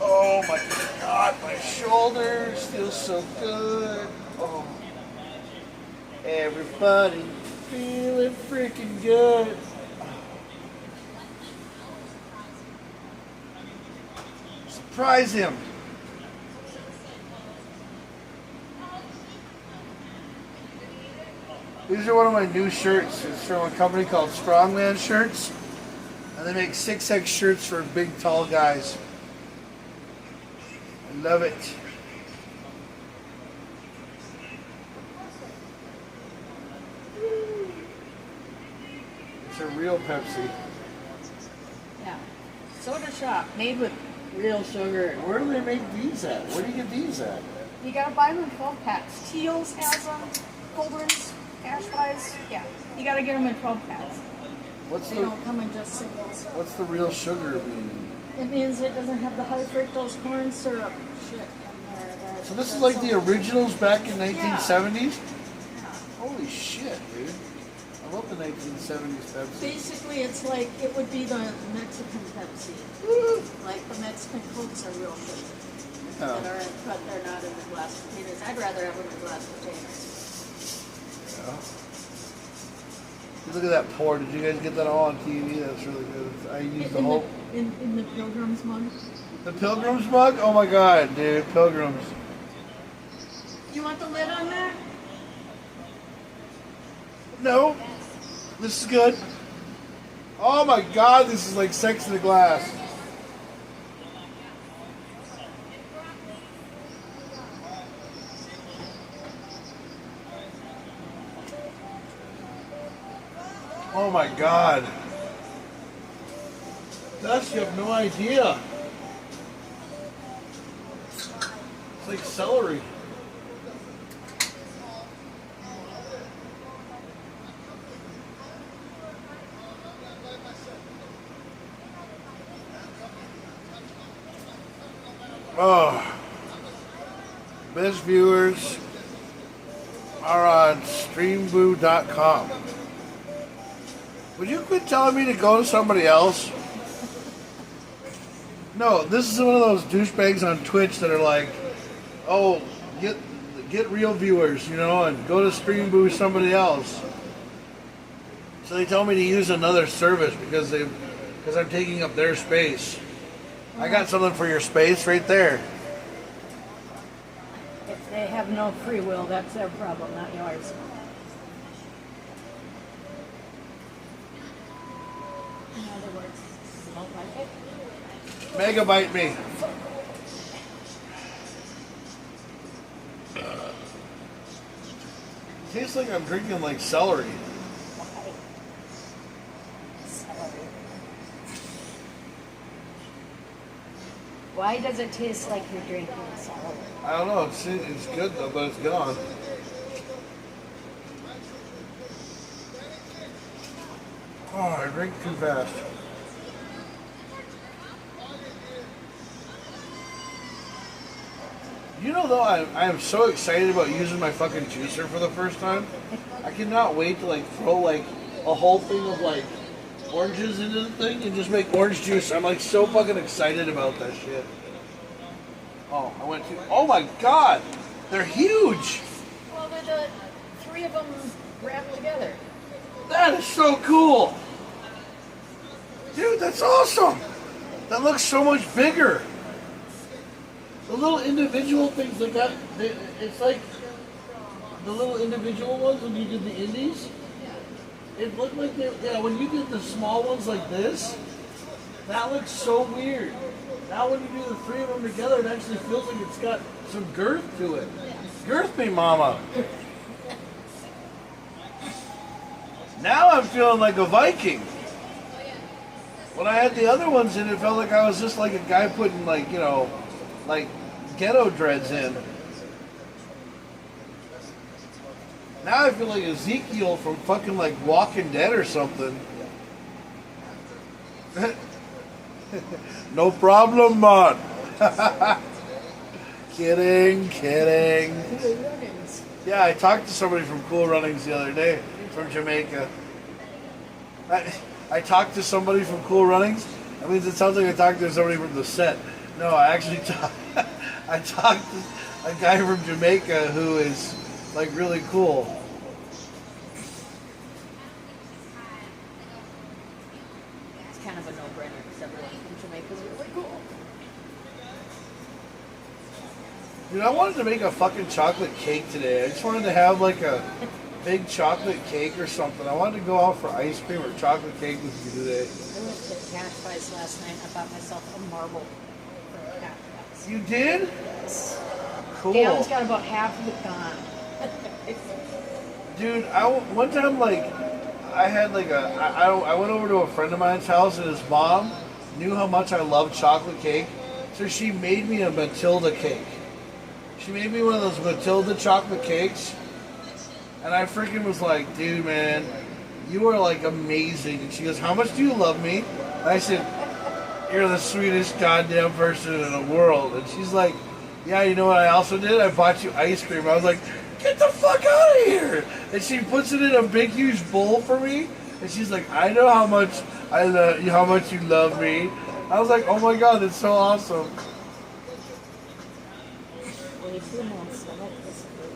Oh my God, my shoulders feel so good. Oh, everybody feeling freaking good. Surprise him. These are one of my new shirts. It's from a company called Strongman Shirts. And they make 6X shirts for big, tall guys. I love it. It's a real Pepsi. Yeah. Soda shop made with real sugar. Where do they make these at? Where do you get these at? You gotta buy them in 12 packs. Teals has them. Colburn's, Ashwise. Yeah. You gotta get them in 12 packs. They don't come in just singles. What's the real sugar mean? It means it doesn't have the high fructose corn syrup shit in there. So this is like the originals back in 1970s? Yeah. Holy shit, dude. I love the 1970s Pepsi. Basically, it's like, it would be the Mexican Pepsi. Like the Mexican Cokes are real sugar. Yeah. But they're not in the glass containers. I'd rather have them in glass containers. Yeah. Look at that pour. Did you guys get that all on TV? That's really good. I used the whole... In the Pilgrim's mug. The Pilgrim's mug? Oh my God, dude. Pilgrims. You want the lid on that? No. This is good. Oh my God, this is like Sex in the Glass. Oh my God. Dust, you have no idea. It's like celery. Oh. Best viewers are on streamboo.com. Would you quit telling me to go to somebody else? No, this is one of those douchebags on Twitch that are like, oh, get real viewers, you know, and go to Streamboo somebody else. So they tell me to use another service because I'm taking up their space. I got something for your space right there. If they have no free will, that's their problem, not yours. In other words, don't like it? Megabyte me. Tastes like I'm drinking like celery. Why does it taste like you're drinking celery? I don't know. It's good though, but it's gone. Oh, I drink too fast. You know, though, I am so excited about using my fucking juicer for the first time. I cannot wait to like throw like a whole thing of like oranges into the thing and just make orange juice. I'm like so fucking excited about that shit. Oh, I went to. Oh my God, they're huge. Well, they're the three of them wrapped together. That is so cool, dude. That's awesome. That looks so much bigger. The little individual things like that, it's like the little individual ones when you did the indies. It looked like when you did the small ones like this, that looks so weird. Now when you do the three of them together, it actually feels like it's got some girth to it. Girth me, mama. Now I'm feeling like a Viking. When I had the other ones in, it felt like I was just like a guy putting like, you know, like ghetto dreads in. Now I feel like Ezekiel from fucking like Walking Dead or something. No problem, man. Kidding. Cool Runnings. Yeah, I talked to somebody from Cool Runnings the other day from Jamaica. I talked to somebody from Cool Runnings. That means it sounds like I talked to somebody from the set. No, I actually I talked to a guy from Jamaica who is like really cool. It's kind of a no-brainer because everyone from Jamaica is really cool. Dude, I wanted to make a fucking chocolate cake today. I just wanted to have like a big chocolate cake or something. I wanted to go out for ice cream or chocolate cake with you today. I went to JakKlauZ last night. I bought myself a marble for JakKlauZ. You did? Yes. Cool. Galen's got about half of it gone. Dude, one time like I had like I went over to a friend of mine's house and his mom knew how much I love chocolate cake, so she made me a Matilda cake. She made me one of those Matilda chocolate cakes, and I freaking was like, dude, man, you are like amazing. And she goes, how much do you love me? And I said, you're the sweetest goddamn person in the world. And she's like, yeah, you know what I also did? I bought you ice cream. I was like, get the fuck out of here. And she puts it in a big, huge bowl for me. And she's like, I know how much how much you love me. I was like, oh my God, that's so awesome. Way too man's stomach is good.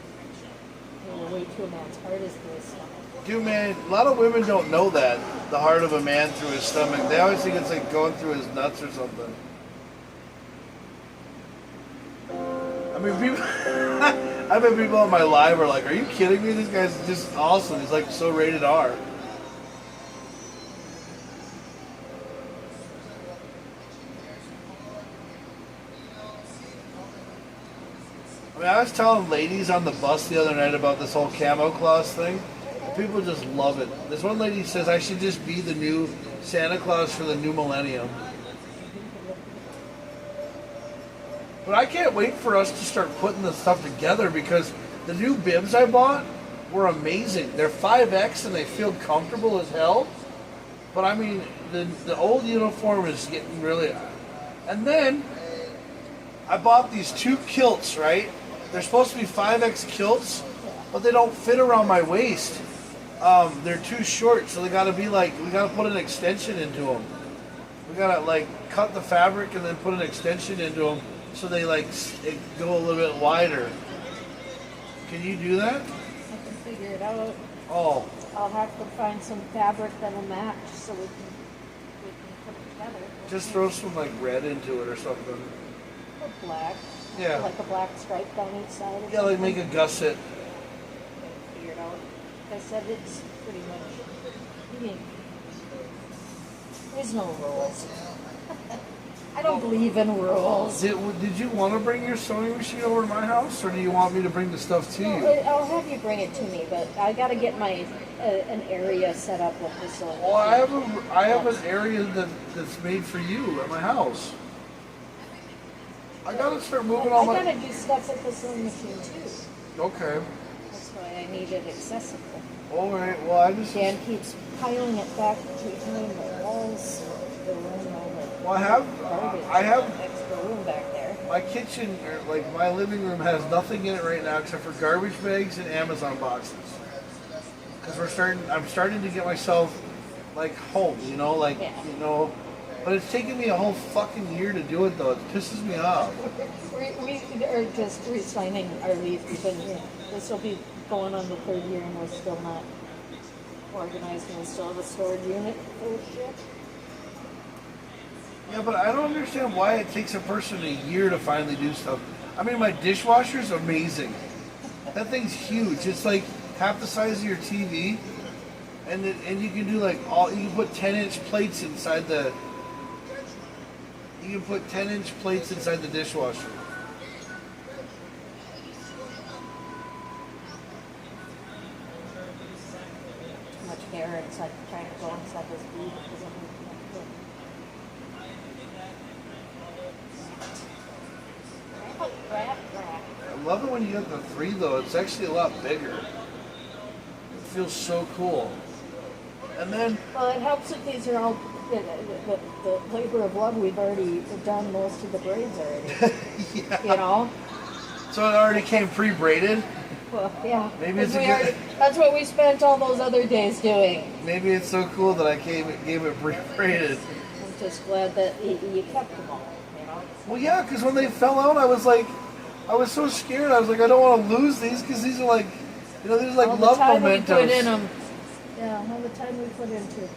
Way too man's heart is through his stomach. Dude, man, a lot of women don't know that. The heart of a man through his stomach. They always think it's like going through his nuts or something. I mean, people, I've had people on my live are like, are you kidding me? This guy's just awesome. He's like so rated R. I mean, I was telling ladies on the bus the other night about this whole KamoKlauZ thing. And people just love it. This one lady says I should just be the new Santa Claus for the new millennium. But I can't wait for us to start putting this stuff together because the new bibs I bought were amazing. They're 5X and they feel comfortable as hell. But I mean, the old uniform is getting really... And then I bought these 2 kilts, right? They're supposed to be 5X kilts, but they don't fit around my waist. They're too short, so they gotta be like, we gotta put an extension into them. We gotta like cut the fabric and then put an extension into them so they like go a little bit wider. Can you do that? I can figure it out. Oh. I'll have to find some fabric that'll match so we can put it together. Just throw some like red into it or something. Or black. Yeah. Like a black stripe down each side. Yeah, like make a gusset. Figure it out. Like I said, it's pretty much. I mean, there's no rules. I don't believe in rules. Did you want to bring your sewing machine over to my house, or do you want me to bring the stuff to you? I'll have you bring it to me, but I got to get my an area set up with this. Well, I have an area that's made for you at my house. I gotta start moving all my. I gotta do stuff with the sewing machine too. Okay. That's why I need it accessible. All right. Well, I just. Dan keeps piling it back between the walls, the room, all the. Well, I have extra room back there. my kitchen, or like my living room, has nothing in it right now except for garbage bags and Amazon boxes. Because I'm starting to get myself like home, you know, like you know. But it's taken me a whole fucking year to do it, though. It pisses me off. We are just re-signing our lease. We've been here. This will be going on the 3rd year, and we're still not organized, and we still have a storage unit full of shit. Yeah, but I don't understand why it takes a person a year to finally do stuff. I mean, my dishwasher's amazing. That thing's huge. It's like half the size of your TV, and you can do like you can put 10-inch plates inside the. You can put 10-inch plates inside the dishwasher. Too much hair inside, trying to go inside this booth because I'm I love it when you get the 3 though. It's actually a lot bigger. feels so cool. And then, Well, it helps if these are all the labor of love. We've already done most of the braids already. yeah. You know. So it already came pre-braided. Well, yeah. Maybe it's a good. That's what we spent all those other days doing. Maybe it's so cool that I gave it pre-braided. I'm just glad that you kept them all. You know. Well, yeah, because when they fell out, I was so scared. I was like, I don't want to lose these because these are like, these are like all love the time mementos. we put in them. Yeah, all the time we put into.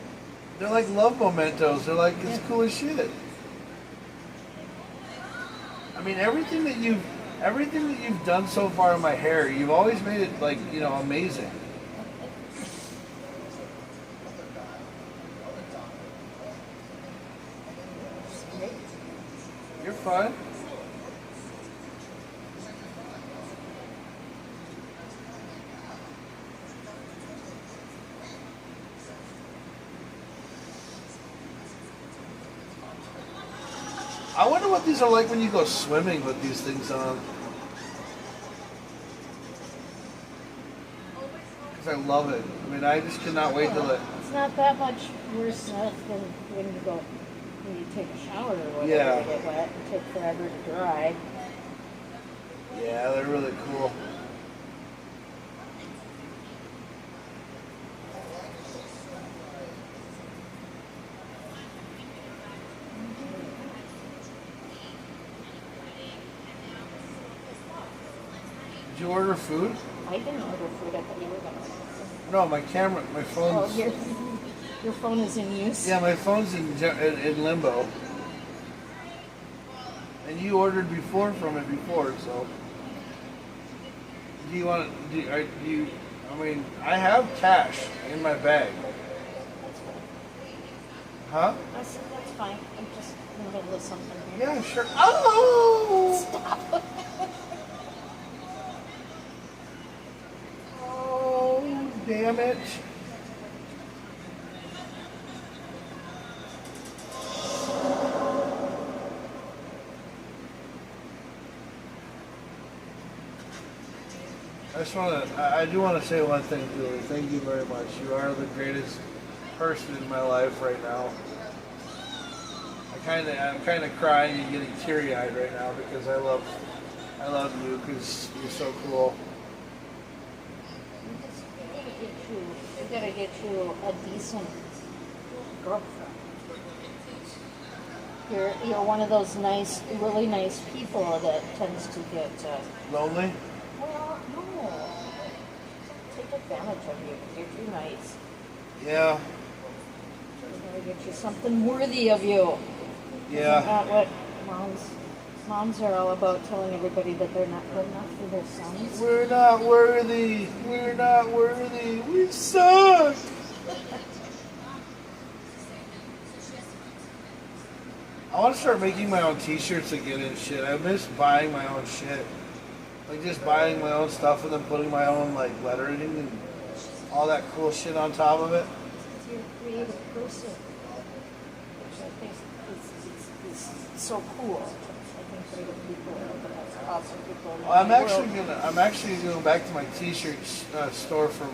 They're like love mementos. They're like, it's cool as shit. I mean, everything that you've done so far in my hair, you've always made it like, amazing. You're fine. I wonder what these are like when you go swimming with these things on. Because I love it. I mean, I just cannot wait till it. It's not that much worse than when you take a shower or whatever. Yeah. They get wet and take forever to dry. Yeah, they're really cool. Did you order food? I didn't order food. I thought you were going to. No, my phone's... Oh, your phone is in use? Yeah, my phone's in limbo. And you ordered from it before, so... Do you want to... I mean, I have cash in my bag. That's fine. Huh? I said, that's fine. I'm just in the middle of something here. Yeah, sure. Oh! Stop. Oh, damn it. I do want to say one thing, Julie. Thank you very much. You are the greatest person in my life right now. I'm kind of crying and getting teary-eyed right now because I love you because you're so cool. I gotta get you a decent girlfriend. You're one of those really nice people that tends to get Lonely? well, no, take advantage of you. You're too nice. Yeah. I gotta get you something worthy of you. Yeah. Isn't that what moms are all about, telling everybody that they're not good enough for their sons? We're not worthy. We're not worthy. We suck. I want to start making my own t-shirts again and shit. I miss buying my own shit. Like just buying my own stuff and then putting my own like lettering and all that cool shit on top of it. You're a creative person, which I think is so cool. I think creative people are the most awesome people in the world. I'm actually going back to my t-shirt store from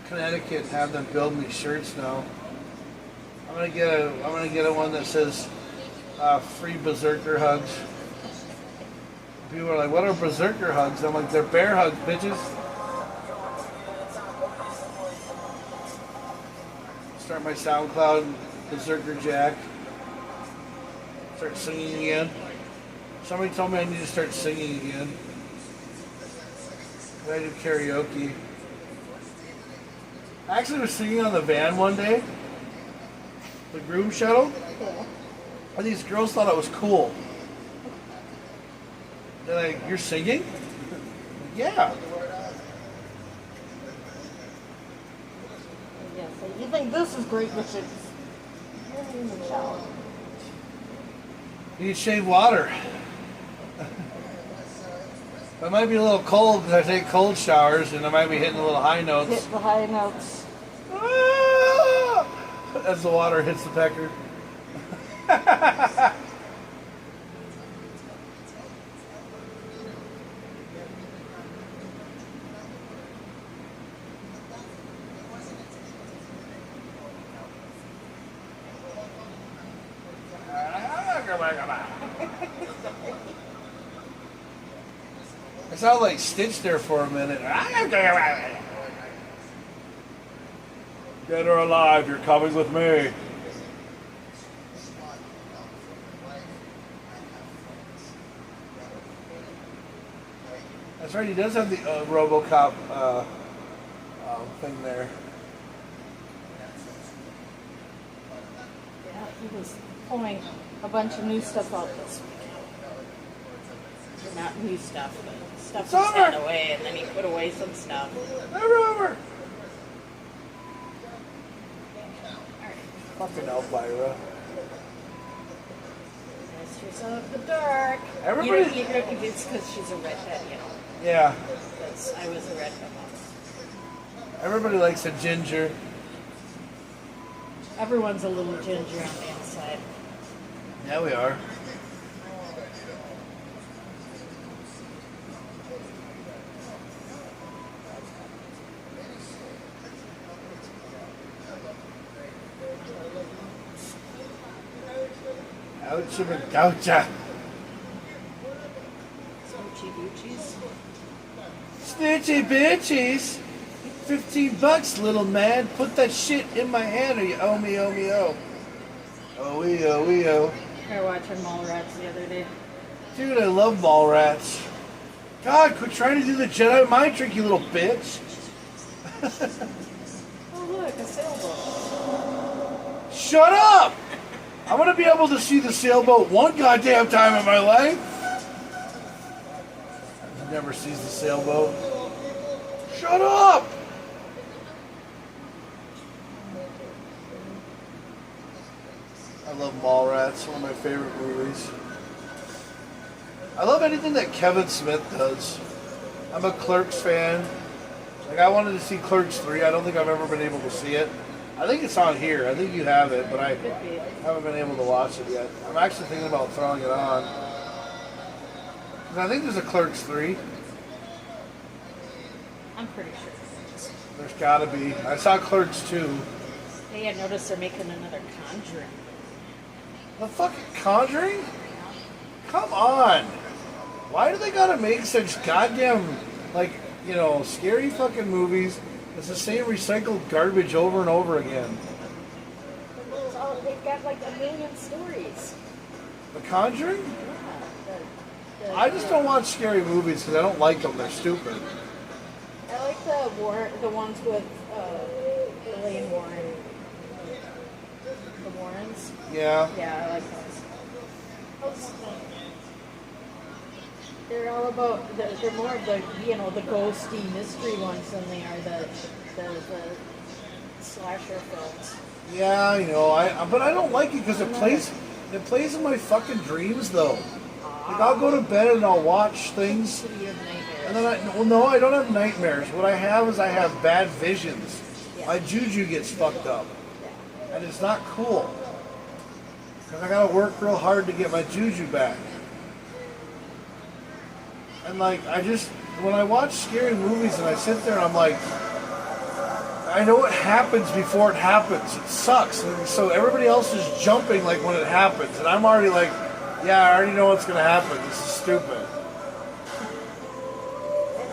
Connecticut and have them build me shirts now. I'm gonna get a one that says free berserker hugs. People are like, what are berserker hugs? I'm like, they're bear hugs, bitches. Start my SoundCloud, Berserker Jack. Start singing again. Somebody told me I need to start singing again. I do karaoke. I actually was singing on the van one day. The groom shuttle. Yeah. And these girls thought it was cool. They're like, you're singing? Yeah. Yeah, so you think this is great, but you're in the shower. You need shave water. It might be a little cold because I take cold showers and I might be hitting a little high notes. Hit the high notes. Ah! As the water hits the pecker. I sound like Stitch there for a minute. Dead or alive, you're coming with me. That's right, he does have the RoboCop thing there. Yeah, he was pulling a bunch of new stuff out this week. Not new stuff, but stuff he sent away, and then he put away some stuff. Over. Fucking Elvira. She's up the dark. Everybody. It's because she's a redhead, you know. Yeah. Because I was a redhead once. Everybody likes a ginger. Everyone's a little ginger on the inside. Yeah, we are. Ouchie McGoucha. Snoochie boochies. Snitchy bitches. $15, little man. Put that shit in my hand or you owe me, oh me, oh. Oh, we, oh, we, oh. I was watching Mallrats the other day. Dude, I love Mallrats. God, quit trying to do the Jedi mind trick, you little bitch. Oh, look, a sailboat. Shut up! I want to be able to see the sailboat one goddamn time in my life. Never sees the sailboat. Shut up! I love Mallrats, one of my favorite movies. I love anything that Kevin Smith does. I'm a Clerks fan. Like, I wanted to see Clerks 3. I don't think I've ever been able to see it. I think it's on here. I think you have it, but I haven't been able to watch it yet. I'm actually thinking about throwing it on. 'Cause I think there's a Clerks 3. I'm pretty sure. There's gotta be. I saw Clerks 2. Hey, I noticed they're making another Conjuring. The fucking Conjuring? Come on. Why do they gotta make such goddamn, like, you know, scary fucking movies? It's the same recycled garbage over and over again. They've got like a million stories. The Conjuring? Yeah. I just don't watch scary movies because I don't like them. They're stupid. I like the ones with Elaine Warren. The Warrens. Yeah. Yeah, I like those. They're all about. They're more of the the ghosty mystery ones than they are the slasher films. Yeah, you know, but I don't like it because it plays in my fucking dreams though. Like I'll go to bed and I'll watch things, and then I don't have nightmares. What I have is I have bad visions. Yeah. My juju gets fucked up, and it's not cool because I gotta work real hard to get my juju back. And like when I watch scary movies and I sit there and I'm like, I know what happens before it happens. It sucks. And so everybody else is jumping like when it happens. And I'm already like, yeah, I already know what's going to happen. This is stupid.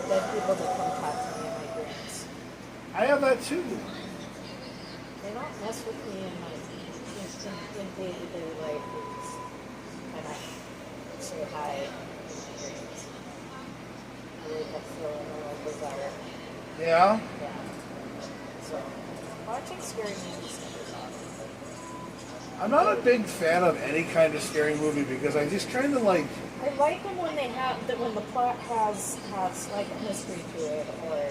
Dead people that come talk to me in my dreams. I have that too. They don't mess with me in my in day-to-day life. And I say hi in my dreams. I wake up feeling a little bizarre. Yeah? Yeah. So, watching scary movies is awesome. I'm not a big fan of any kind of scary movie because I just kind of like... I like them when when the plot has like a mystery to it, or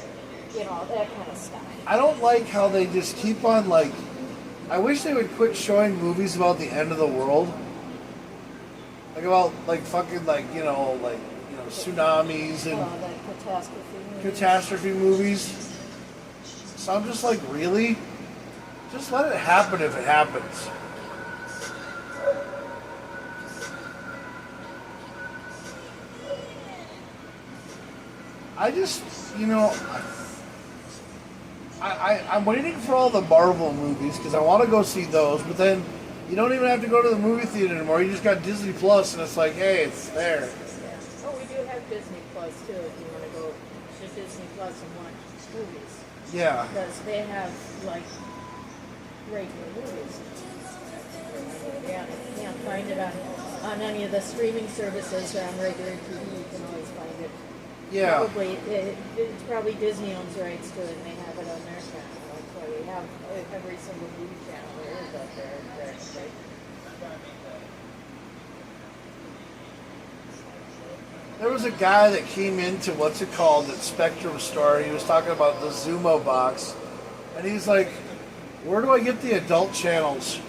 that kind of stuff. I don't like how they just keep on like... I wish they would quit showing movies about the end of the world. Like about like fucking tsunamis and The catastrophe movies. So I'm just like, really? Just let it happen if it happens. I just, I'm waiting for all the Marvel movies because I want to go see those, but then you don't even have to go to the movie theater anymore. You just got Disney Plus, and it's like, hey, it's there. Oh, we do have Disney Plus. KamoKlauZ too if you want to go to Disney Plus and watch movies. Yeah. Because they have like regular movies. Yeah, you can't find it on any of the streaming services or on regular TV. You can always find it. Yeah. Probably it's probably Disney owns rights to it and they have it on their channel. That's why we have every single movie channel there is up there. Right? There was a guy that came into what's it called at Spectrum Store. He was talking about the Zumo box, and he's like, "Where do I get the adult channels?"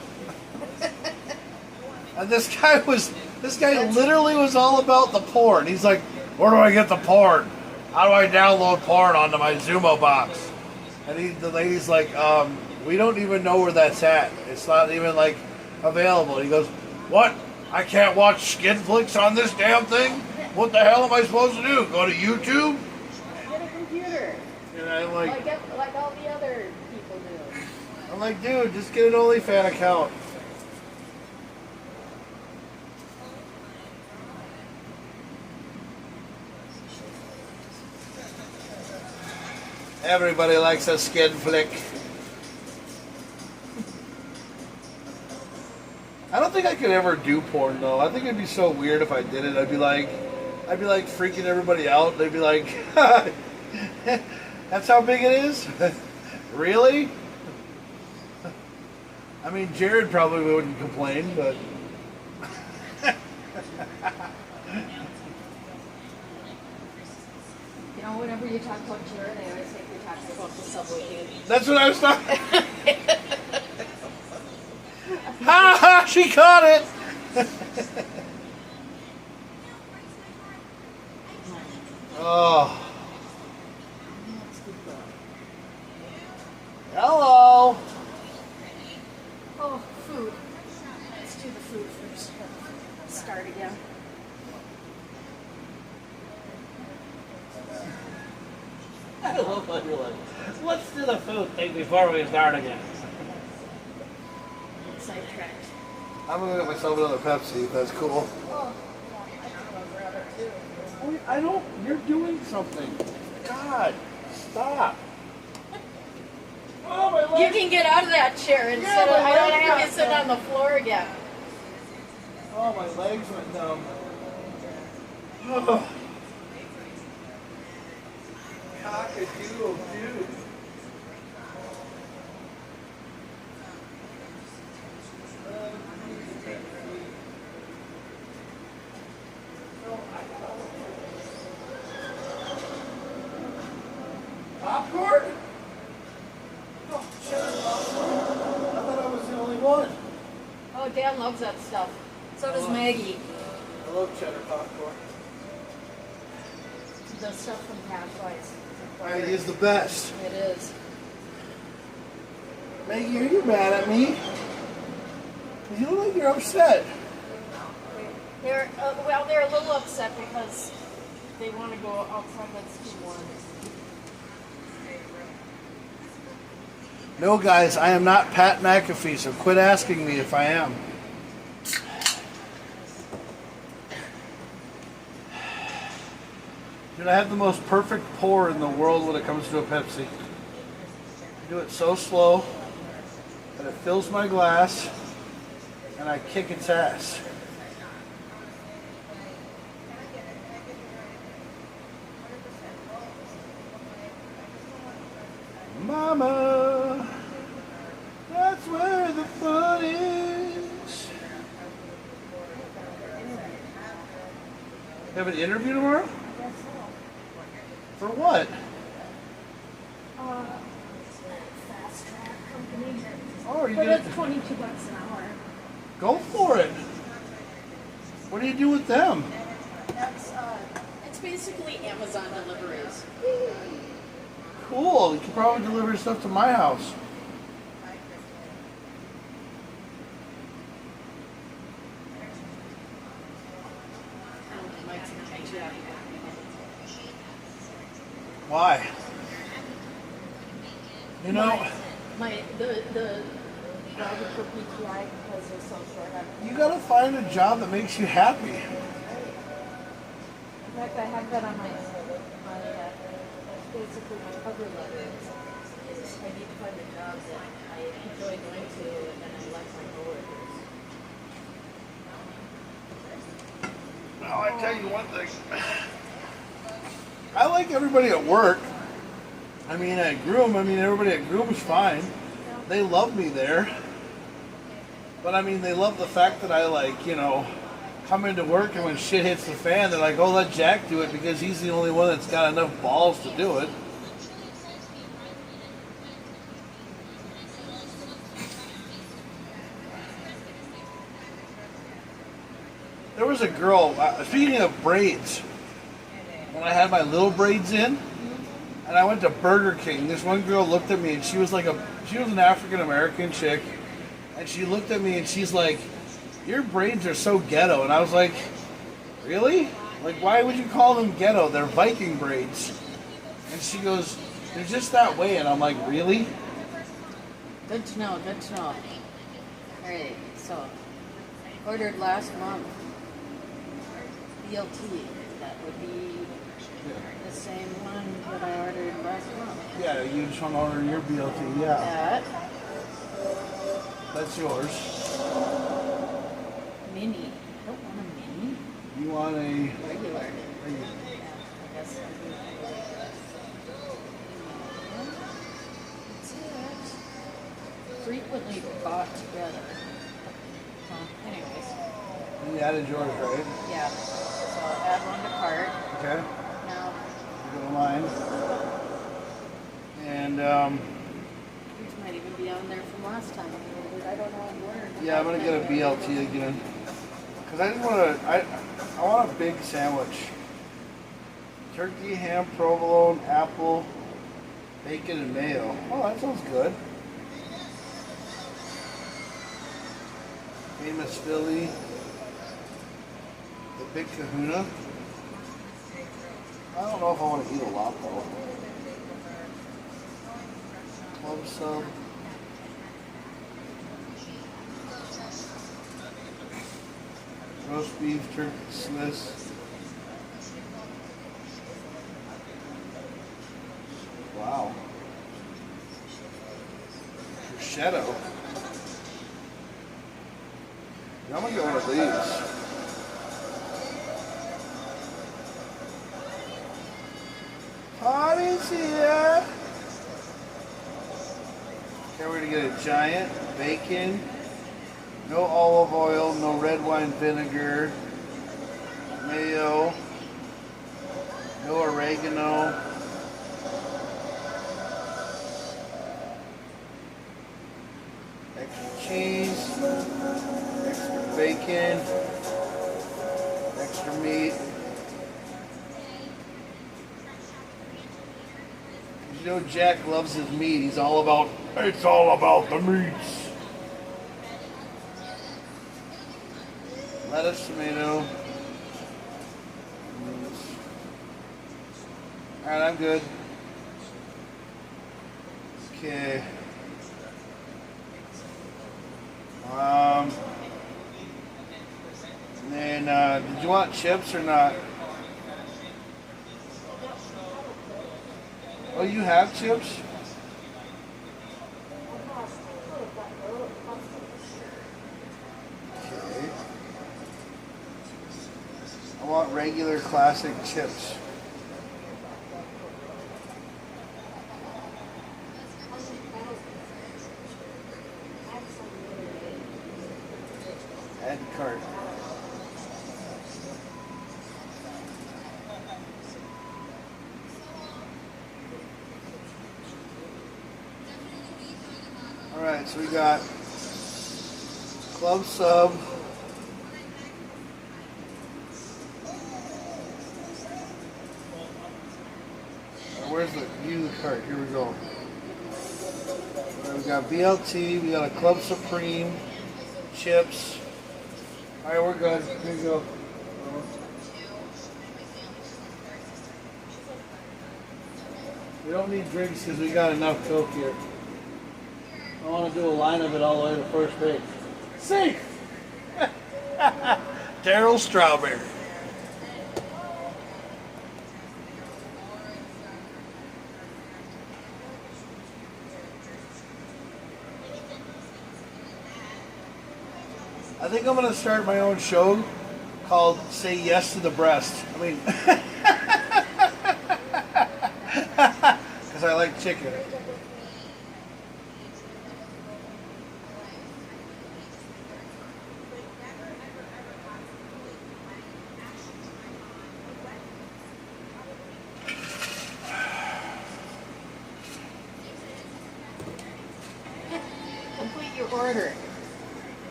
And this guy literally was all about the porn. He's like, "Where do I get the porn? How do I download porn onto my Zumo box?" And the lady's like, "We don't even know where that's at. It's not even like available." He goes, "What? I can't watch skin flicks on this damn thing? What the hell am I supposed to do? Go to YouTube?" Get a computer. And I'm like all the other people do. I'm like, dude, just get an OnlyFans account. Everybody likes a skin flick. I don't think I could ever do porn though. I think it'd be so weird if I did it. I'd be like freaking everybody out. They'd be like, "That's how big it is?" Really? I mean, Jared probably wouldn't complain, but You know, whenever you talk about Jared, I always think you're talking about the subway kid. that's what I was talking. Ha ha! She caught it. Oh. Hello. Oh, food. Let's do the food first. Start again. I love what you're like. Let's do the food thing before we start again. Sidetracked. I'm gonna get myself another Pepsi if that's cool. Oh, yeah, I think I'll grab it too. Wait, I don't. You're doing something. God, stop. Oh, my leg. You can get out of that chair instead of I don't have you sit on the floor again. Oh, my legs went numb. Oh. Cock-a-doodle doo. Popcorn? Oh, cheddar popcorn. I thought I was the only one. Oh, Dan loves that stuff. So does Maggie. I love cheddar popcorn. The stuff from Past Lives. It is the best. It is. Maggie, are you mad at me? You look like you're upset. They're they're a little upset because they want to go outside. That's too warm. No, guys, I am not Pat McAfee, so quit asking me if I am. Dude, I have the most perfect pour in the world when it comes to a Pepsi. I do it so slow that it fills my glass and I kick its ass. Mama, that's where the fun is. You have an interview tomorrow? For what? Fast track company. Oh, are you But gonna it's $22 an hour. go for it? What do you do with them? That's it's basically Amazon deliveries. Cool. You can probably deliver stuff to my house. Why? You know, The driver for PTI because they're so short. you gotta find a job that makes you happy. In fact, I have that on my basically my cover letter is I need to find a job that I enjoy going to and I like my coworkers. Now I tell you one thing. I like everybody at work. I mean, at Groom, everybody at Groom is fine. They love me there. But I mean, they love the fact that I come into work and when shit hits the fan, they're like, oh, let Jack do it because he's the only one that's got enough balls to do it. There was a girl, speaking of braids, when I had my little braids in, and I went to Burger King, this one girl looked at me and she was an African American chick, and she looked at me and she's like, your braids are so ghetto. And I was like, really? Like, why would you call them ghetto? They're Viking braids. And she goes, they're just that way. And I'm like, really? Good to know, good to know. Alright, so ordered last month BLT. That would be the same one that I ordered last month. Yeah, you just want to order your BLT, yeah. That That's yours. mini. I don't want a mini. You want a... Regular. Yeah, I guess I do. That's it. Frequently bought together. Anyways. You added yours, right? Yeah. So I'll add one to cart. Okay. Now, You go to mine. And, these might even be on there from last time. I don't know where. yeah, I'm going to get a BLT again. Because I just want to... I want a big sandwich. Turkey, ham, provolone, apple, bacon, and mayo. Oh, that sounds good. Famous Philly. The Big Kahuna. I don't know if I want to eat a lot though. Club sub. Roast beef, turkey Swiss. Wow. Prosciutto. Yeah, I'm gonna get one of these. Party's here. Okay, we're gonna get a giant bacon. No olive oil, no red wine vinegar, mayo, no oregano. Extra cheese, extra bacon, extra meat. You know Jack loves his meat. It's all about the meats. Lettuce, tomato. Alright, I'm good. Okay. And then, did you want chips or not? Oh, you have chips? Okay. I want regular classic chips. Add to cart. Alright, so we got club sub. Where's the view of the cart? Here we go. Alright, we got BLT, we got a Club Supreme, chips. Alright, we're good. Here we go. We don't need drinks because we got enough Coke here. I want to do a line of it all the way to first base. Safe! Daryl Strawberry. I think I'm gonna start my own show called "Say Yes to the Breast." I mean, because I like chicken. Complete your order.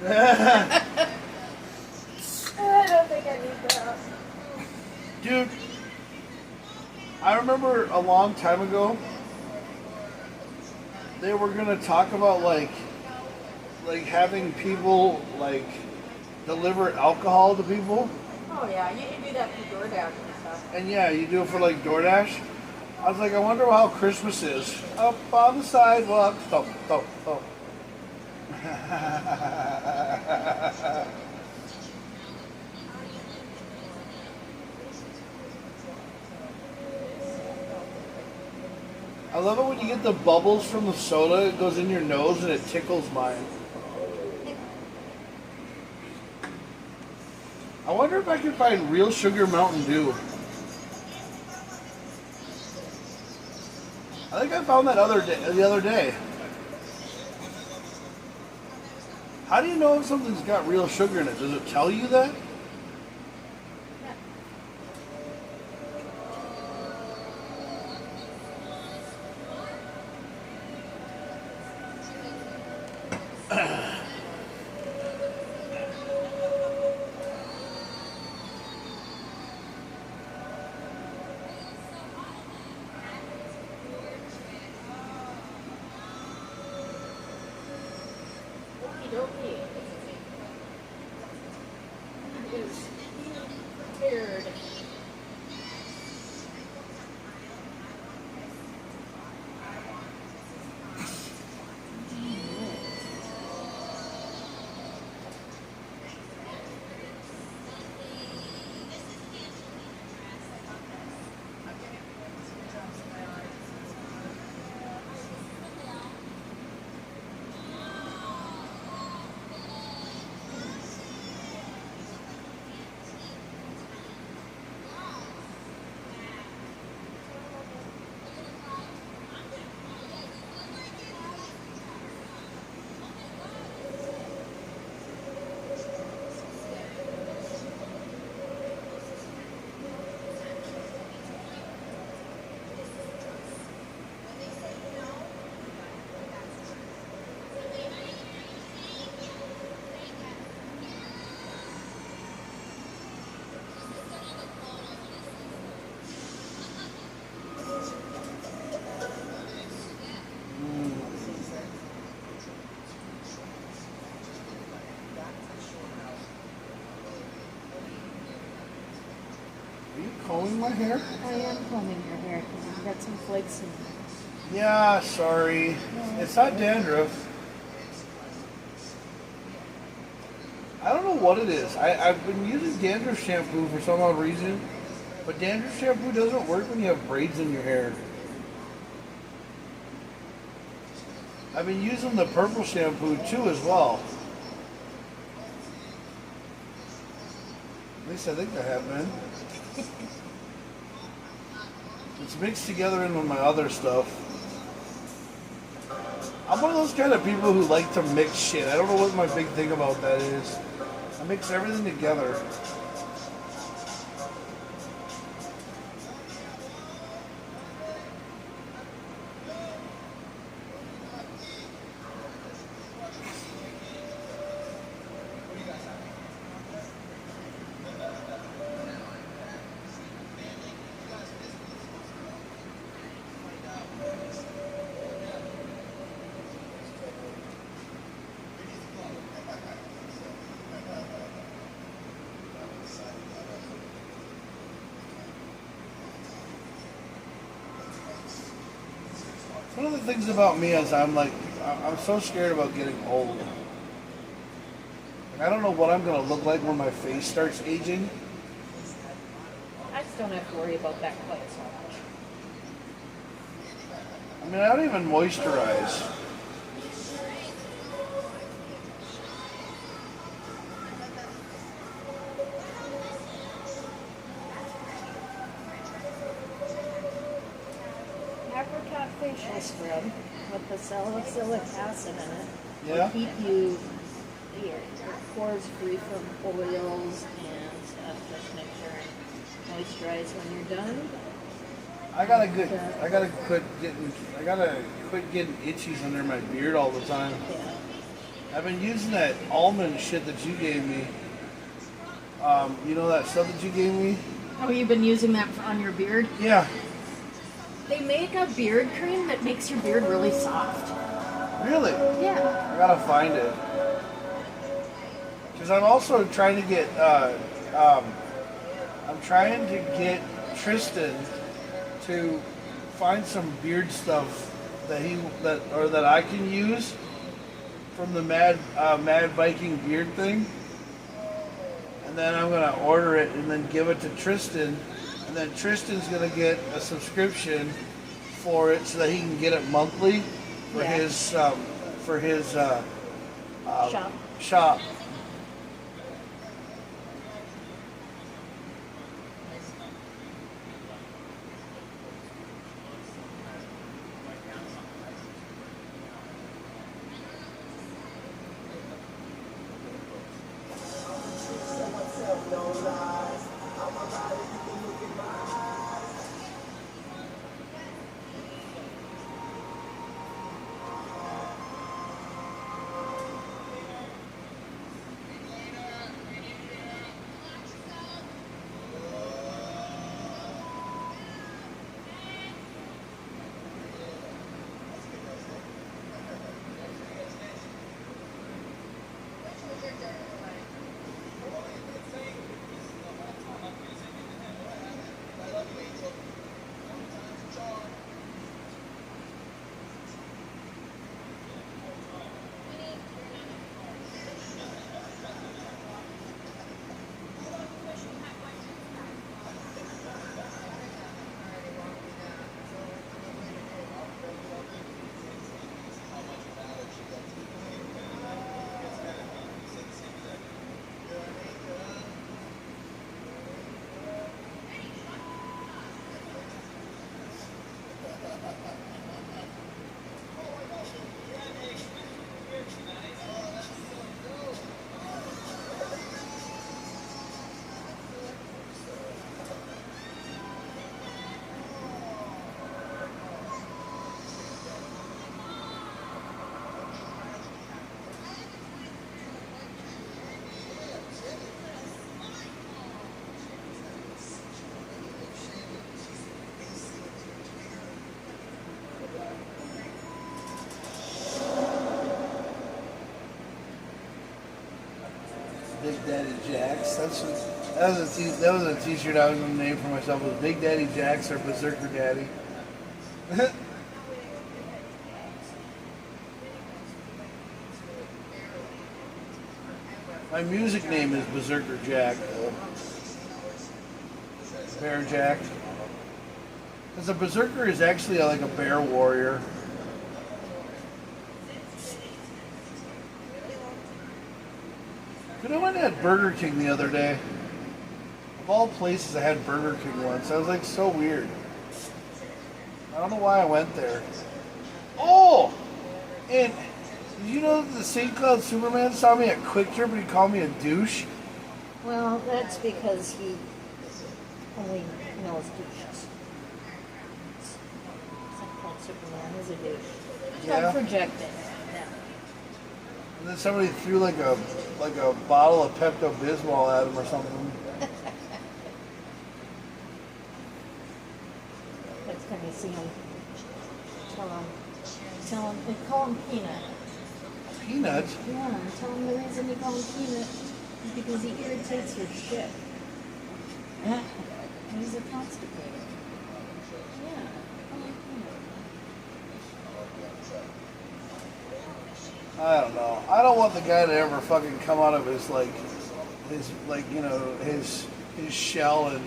I don't think I need that. Dude, I remember a long time ago they were gonna talk about like having people like deliver alcohol to people. Oh yeah, you can do that for DoorDash and stuff. And yeah, you do it for like DoorDash. I was like, I wonder how Christmas is. Up on the sidewalk. Thump, thump, thump. I love it when you get the bubbles from the soda, it goes in your nose and it tickles mine. I wonder if I can find real sugar Mountain Dew. I think I found that the other day. How do you know if something's got real sugar in it? Does it tell you that? Okey-dokey. It is prepared. Are you combing my hair? I am combing your hair because you've got some flakes in there. Yeah, sorry. It's not dandruff. I don't know what it is. I've been using dandruff shampoo for some odd reason, but dandruff shampoo doesn't work when you have braids in your hair. I've been using the purple shampoo too as well. At least I think I have been. It's mixed together in with my other stuff. I'm one of those kind of people who like to mix shit. I don't know what my big thing about that is. I mix everything together. One of the things about me is I'm so scared about getting old. I don't know what I'm going to look like when my face starts aging. I just don't have to worry about that quite so much. I mean, I don't even moisturize. apricot facial scrub with the salicylic acid in it. Yeah? Will keep your pores free from oils and stuff. Just make sure it moisturize when you're done. I gotta quit getting itchies under my beard all the time. Yeah. I've been using that almond shit that you gave me. You know that stuff that you gave me? Oh, you've been using that on your beard? Yeah. They make a beard cream that makes your beard really soft. Really? Yeah. I gotta find it. Because I'm also trying to get, Tristan to find some beard stuff that I can use from the Mad Viking beard thing. And then I'm gonna order it and then give it to Tristan, and then Tristan's gonna get a subscription for it so that he can get it monthly for his shop. Big Daddy Jacks. That was a t-shirt I was going to name for myself. It was Big Daddy Jacks or Berserker Daddy. My music name is Berserker Jack. Bear Jack. Because a berserker is actually like a bear warrior. But I went and had Burger King the other day. Of all places, I had Burger King once. I was like, so weird. I don't know why I went there. Oh! And did you know that the St. Cloud Superman saw me at Quick Trip and he called me a douche? Well, that's because he only knows douches. St. Cloud Superman is a douche. Yeah. Not projecting. Yeah. And then somebody threw like a bottle of Pepto-Bismol at him or something. Next time you see him, tell him, they call him Peanut. Peanut? Yeah, tell him the reason you call him Peanut is because he irritates your shit. Yeah. He's a constipator. Yeah, call him Peanut. I don't know. I don't want the guy to ever fucking come out of his his shell and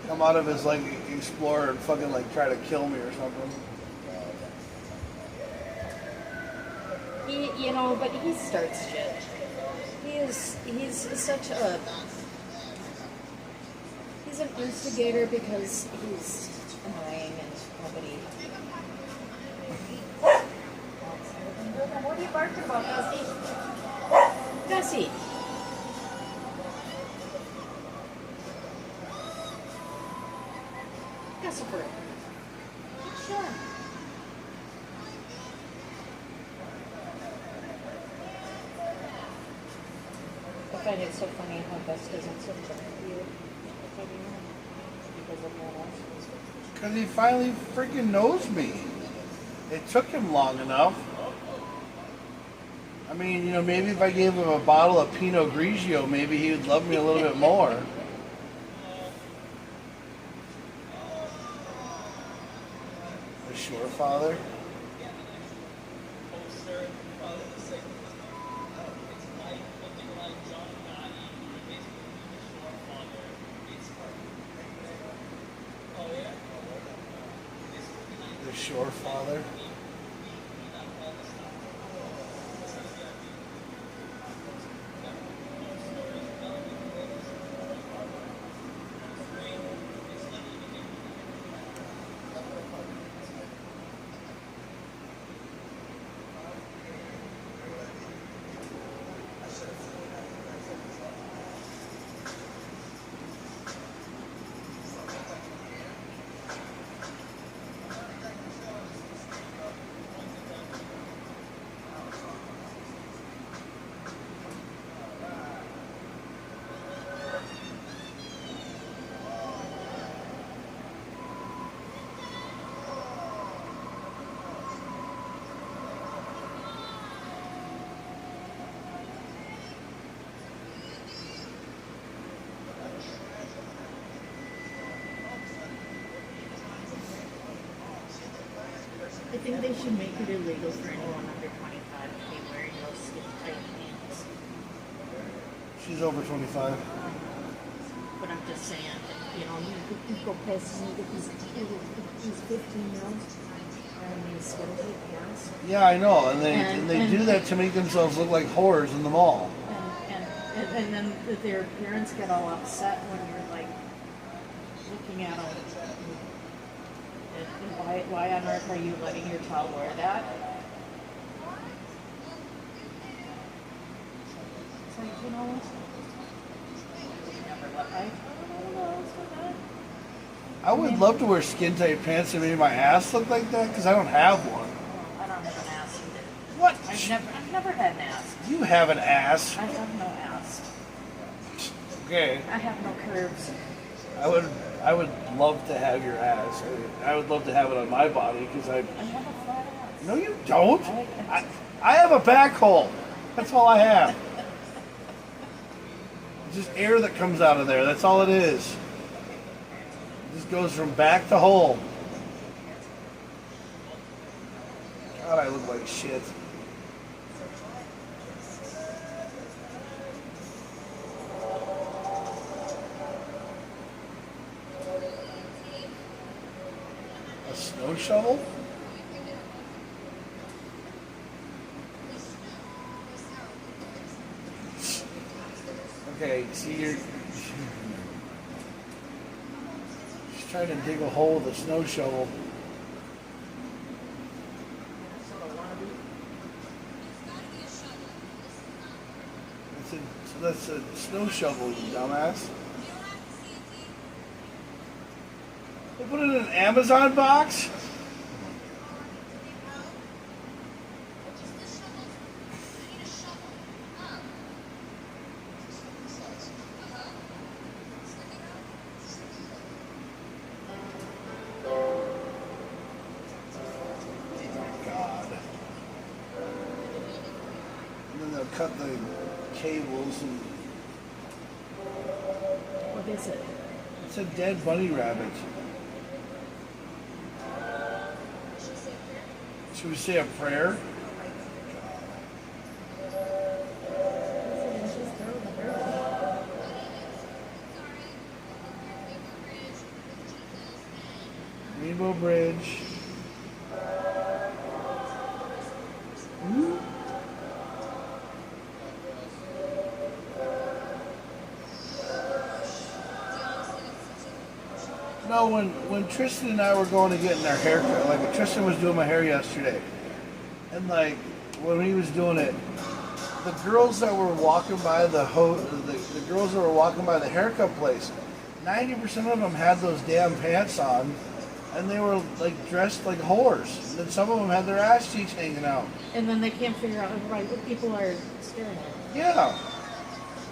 come out of his like explorer and fucking like try to kill me or something. But he starts shit. He's such a, he's an instigator because he's annoying and nobody barking about, Gussie? Gussie. Gussifer. Sure. I find it so funny how Gus doesn't sit there with you because of that. Because he finally freaking knows me. It took him long enough. I mean, you know, maybe if I gave him a bottle of Pinot Grigio, maybe he would love me a little bit more. The Shore Father. The Shore Father. I think they should make it illegal for anyone under 25 to be wearing those skin tight pants. She's over 25. But I'm just saying that, you know, you go past and you get these 15-year-olds wearing these skin tight pants. Yeah, I know, and they do that to make themselves look like whores in the mall. And then their parents get all upset when you're like looking at them. And why on earth are you letting your child wear that? It's like, you know, never let I would love to wear skin tight pants and make my ass look like that because I don't have one. I don't have an ass either. What? I've never had an ass. You have an ass. I have no ass. Okay. I have no curves. I would love to have your ass. I would love to have it on my body because I have a flat ass. No, you don't. I have a back hole. That's all I have. It's just air that comes out of there. That's all it is. It just goes from back to hole. God, I look like shit. A snow shovel? Okay, see, you're she's trying to dig a hole with a snow shovel. That's a snow shovel, you dumbass. They put it in an Amazon box? Cut the cables and... What is it? It's a dead bunny rabbit. Should we say a prayer? Rainbow Bridge. No, when Tristan and I were going to getting our hair cut, like Tristan was doing my hair yesterday, and like when he was doing it, the girls that were walking by the girls that were walking by the haircut place, 90% of them had those damn pants on, and they were like dressed like whores. And some of them had their ass cheeks hanging out. And then they can't figure out why people are staring at them. Yeah.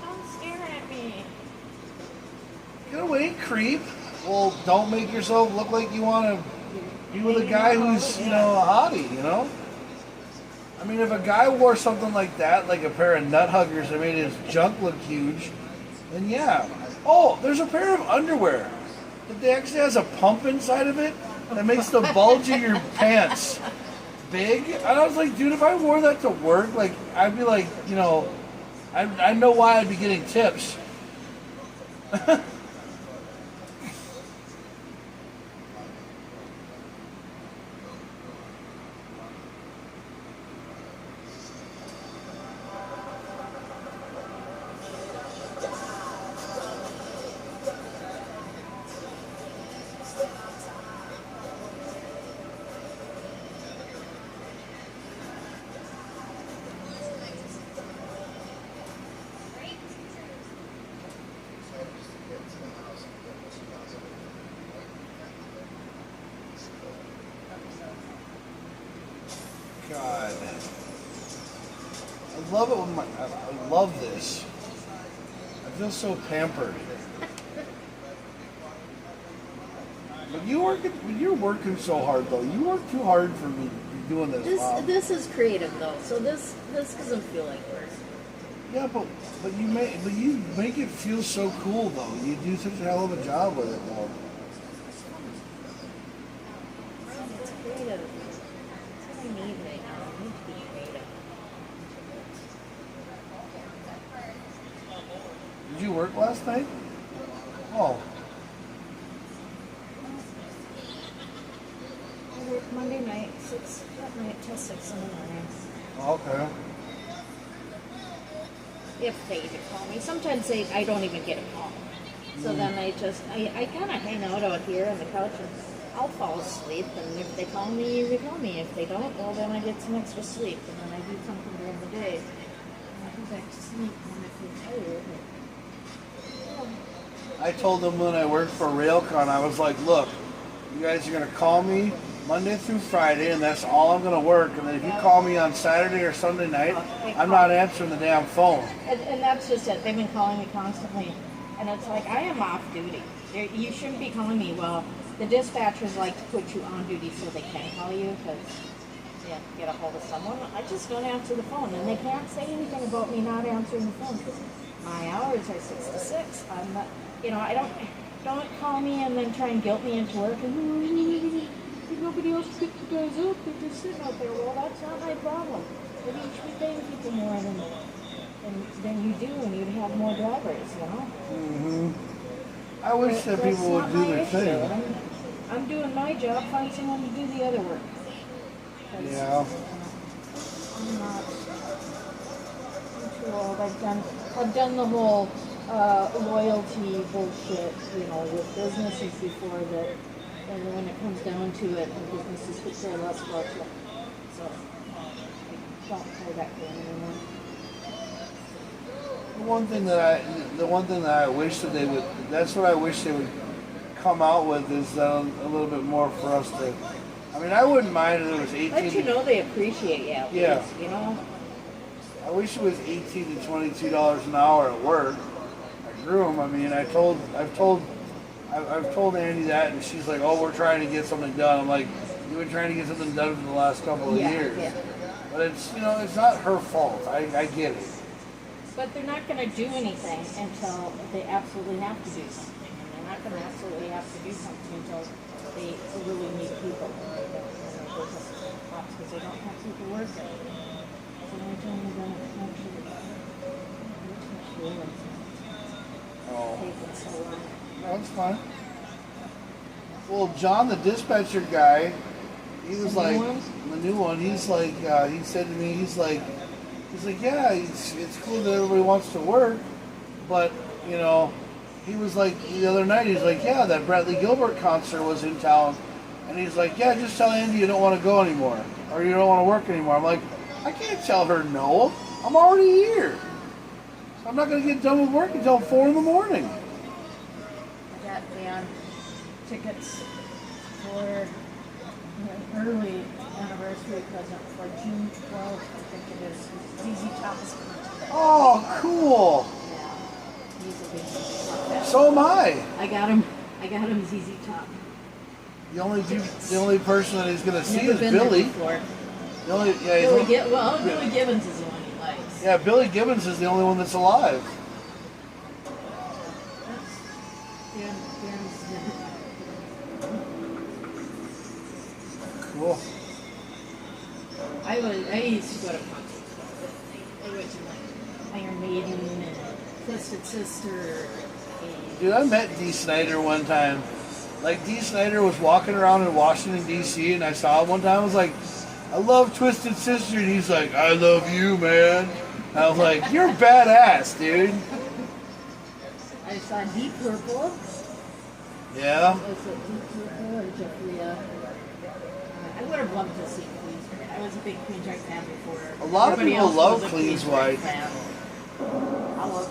Don't stare at me. Get away, creep. Well, don't make yourself look like you want to be with a guy who's, a hottie, I mean, if a guy wore something like that, like a pair of nut huggers that made his junk look huge, then yeah. Oh, there's a pair of underwear that actually has a pump inside of it that makes the bulge of your pants big. And I was like, dude, if I wore that to work, like, I'd be like, I know why I'd be getting tips. God. I love it when I love this. I feel so pampered. But you're working so hard though. You work too hard for me doing this, Mom. This is creative though, so this doesn't feel like work. Yeah, but you make it feel so cool though. You do such a hell of a job with it though. It's creative. That's what I need right now. I need to be creative. Did you work last night? Oh. I work Monday night, 6 at night till 6 in the morning. Okay. If they even call me. Sometimes I don't even get a call. So then I kind of hang out here on the couch and I'll fall asleep. And if they call me, they call me. If they don't, well, then I get some extra sleep. And then I do something during the day. And I go back to sleep when I feel tired. I told them when I worked for Railcon, I was like, look, you guys are going to call me Monday through Friday, and that's all I'm going to work. And then if you call me on Saturday or Sunday night, I'm not answering the damn phone. And that's just it. They've been calling me constantly. And it's like, I am off duty. You shouldn't be calling me. Well, the dispatchers like to put you on duty so they can call you because they have to get a hold of someone. I just don't answer the phone. And they can't say anything about me not answering the phone because my hours are 6 to 6. I'm not, I don't call me and then try and guilt me into work. And nobody else picks you guys up. They're just sitting out there. Well, that's not my problem. Maybe you should be paying people more than you do, and you'd have more drivers, Mm-hmm. I wish that people would do their thing. I'm doing my job. Find someone to do the other work. Yeah. I'm not. I'm too old. I've done the whole loyalty bullshit, with businesses before that. And when it comes down to it, the businesses could care less about you. So I don't play that game anymore. The one thing that I wish that they would, that's what I wish they would come out with is a little bit more for us to, I mean, I wouldn't mind if it was 18. Let they appreciate you at least, I wish it was $18 to $22 an hour at work. I grew them. I mean, I've told Andy that, and she's like, "Oh, we're trying to get something done." I'm like, "You've been trying to get something done for the last couple of years." Yeah. But it's it's not her fault. I get it. But they're not going to do anything until they absolutely have to do something, and they're not going to absolutely have to do something until they really need people. Because they don't have people working. So every time they're going to actually. Oh. Taking so long. No, it's fine. Well, John, the dispatcher guy, he was the new one. He's like, he said to me, he's like, yeah, it's cool that everybody wants to work, but he was like the other night, he's like, yeah, that Bradley Gilbert concert was in town, and he's like, yeah, just tell Andy you don't want to go anymore, or you don't want to work anymore. I'm like, I can't tell her no. I'm already here. I'm not going to get done with work until 4 in the morning. I got band tickets for an early anniversary present for June 12th. I think it is. ZZ Top is coming today. Oh, cool. Yeah, he's a big ZZ Top fan. So am I. I got him ZZ Top. The only person that he's going to see Never is been Billy. there before. The only, Billy Gibbons is the one he likes. Yeah, Billy Gibbons is the only one that's alive. Cool. I used to go to concerts. I went to like Iron Maiden and Twisted Sister. Dude, I met Dee Snider one time. Like, Dee Snider was walking around in Washington, D.C., and I saw him one time. I was like, I love Twisted Sister. And he's like, I love you, man. And I was like, you're badass, dude. I saw Deep Purple. Yeah. Was it Deep Purple or Jeffrey? I would have loved to see Queensrÿche. I was a big Queensrÿche fan before. A lot of Everybody people else love was a Queensrÿche. fan. I love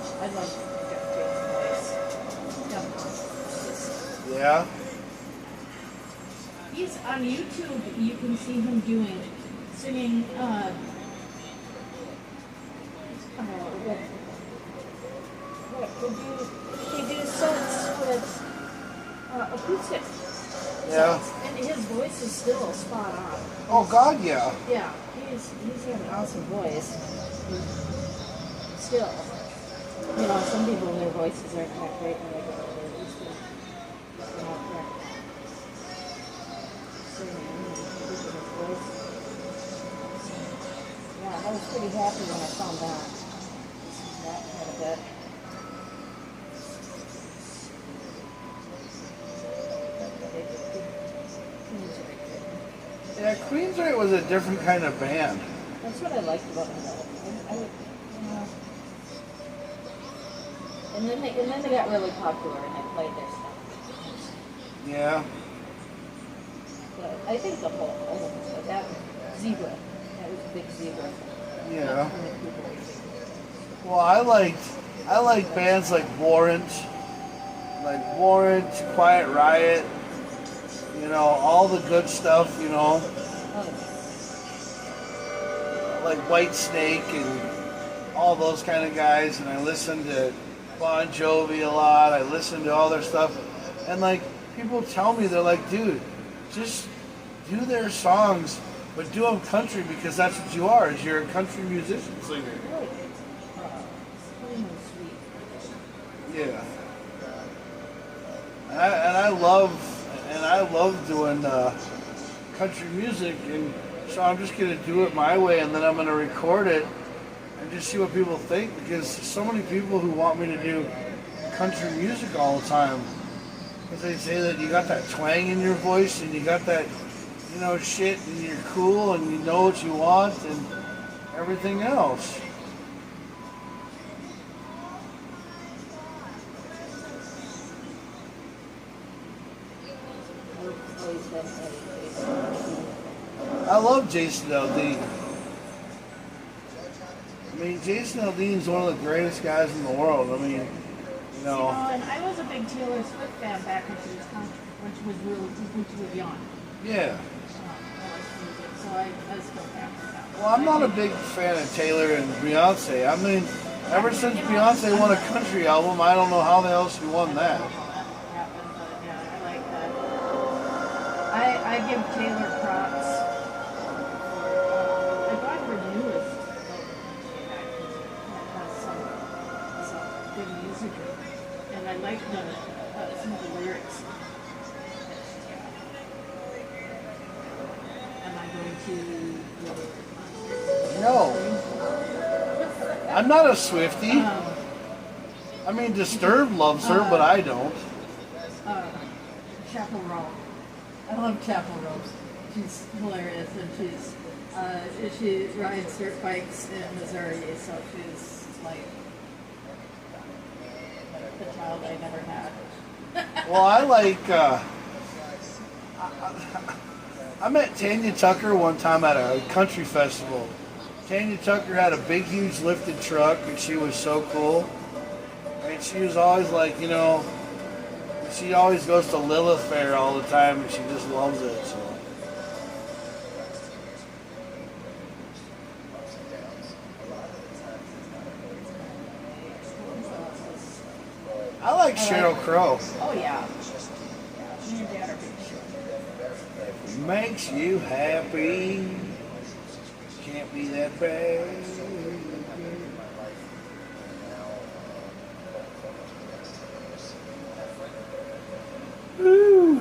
Jeff James' voice. Yeah. He's on YouTube. You can see him singing. He do sets with acoustic. Yeah. And his voice is still spot on. Oh, God, yeah. Yeah, he's got an awesome voice. Still, some people their voices aren't that great when they get older. At least they're not that singing and keeping his voice. Yeah, I was pretty happy when I found that. That quite a bit. Yeah, Queensrÿche was a different kind of band. That's what I liked about them. And then they got really popular and I played their stuff. Yeah. But I think the whole album, that Zebra, that was a big Zebra. Yeah. Well, I like bands like Warrant, Quiet Riot, all the good stuff, like White Snake and all those kind of guys, and I listen to Bon Jovi a lot. I listen to all their stuff, and like people tell me, they're like, dude, just do their songs, but do them country because that's what you are. Is you're a country musician singer. Yeah. And I love doing country music, and so I'm just gonna do it my way, and then I'm gonna record it and just see what people think, because so many people who want me to do country music all the time, because they say that you got that twang in your voice and you got that shit, and you're cool and you know what you want and everything else. I love Jason Aldean. I mean, Jason Aldean's one of the greatest guys in the world. I mean, and I was a big Taylor Swift fan back when she was young. Yeah. So I still fan her now. Well, I'm not a big fan of Taylor and Beyonce. I mean, ever since Beyonce won a country album, I don't know how the hell she won that. I like that. I give Taylor props. I bought her newest album. It has some good music, and I like some of the lyrics. Am I going to? No. I'm not a Swiftie. I mean, Disturbed loves her, but I don't. Chapel Roan. I love Chapel Roan. She's hilarious, and she rides dirt bikes in Missouri, so she's like the child I never had. Well, I like. I met Tanya Tucker one time at a country festival. Tanya Tucker had a big, huge lifted truck, and she was so cool. And she was always like, you know, she always goes to Lilith Fair all the time, and she just loves it. So. I like Sheryl Crow. Oh yeah. Me and Dad are big Sheryl. If it makes you happy, can't be that bad. Woo.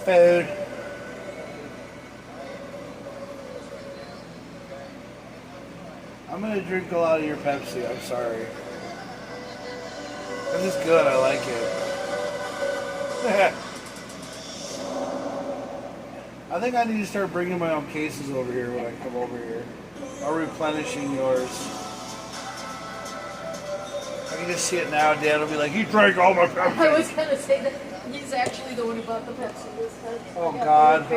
Food. I'm gonna drink a lot of your Pepsi. I'm sorry. This is good. I like it. I think I need to start bringing my own cases over here when I come over here. Or replenishing yours. I can just see it now. Dad will be like, "He drank all my Pepsi." I was gonna say that he's actually the one who bought the Pepsi this time. Oh God.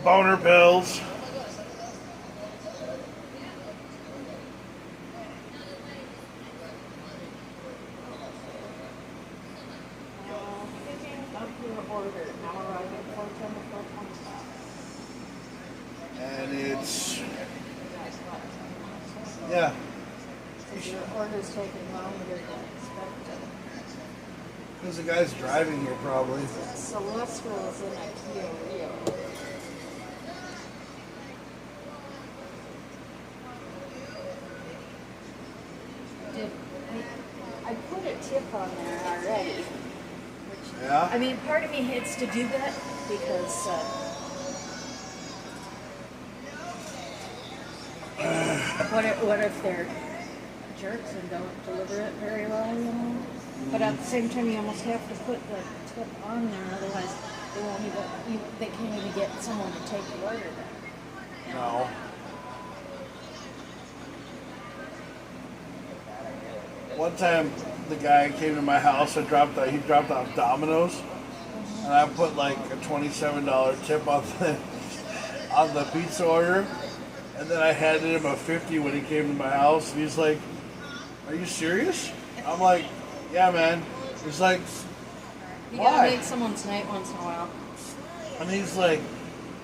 Boner pills. And it's, yeah. Your order's taking longer than expected. Because the guy's driving here probably. Celestial is in a Kia Rio. I put a tip on there already. Which, Yeah? I mean, part of me hates to do that because what if they're jerks and don't deliver it very well, you know? But at the same time, you almost have to put the tip on there, otherwise they won't even, they can't even get someone to take the order then. You know? No. One time, the guy came to my house and he dropped off Domino's, and I put like a $27 tip on the pizza order, and then I handed him a 50 when he came to my house, and he's like, "Are you serious?" I'm like, "Yeah, man." He's like, You "Why?" gotta make someone's night once in a while. And he's like,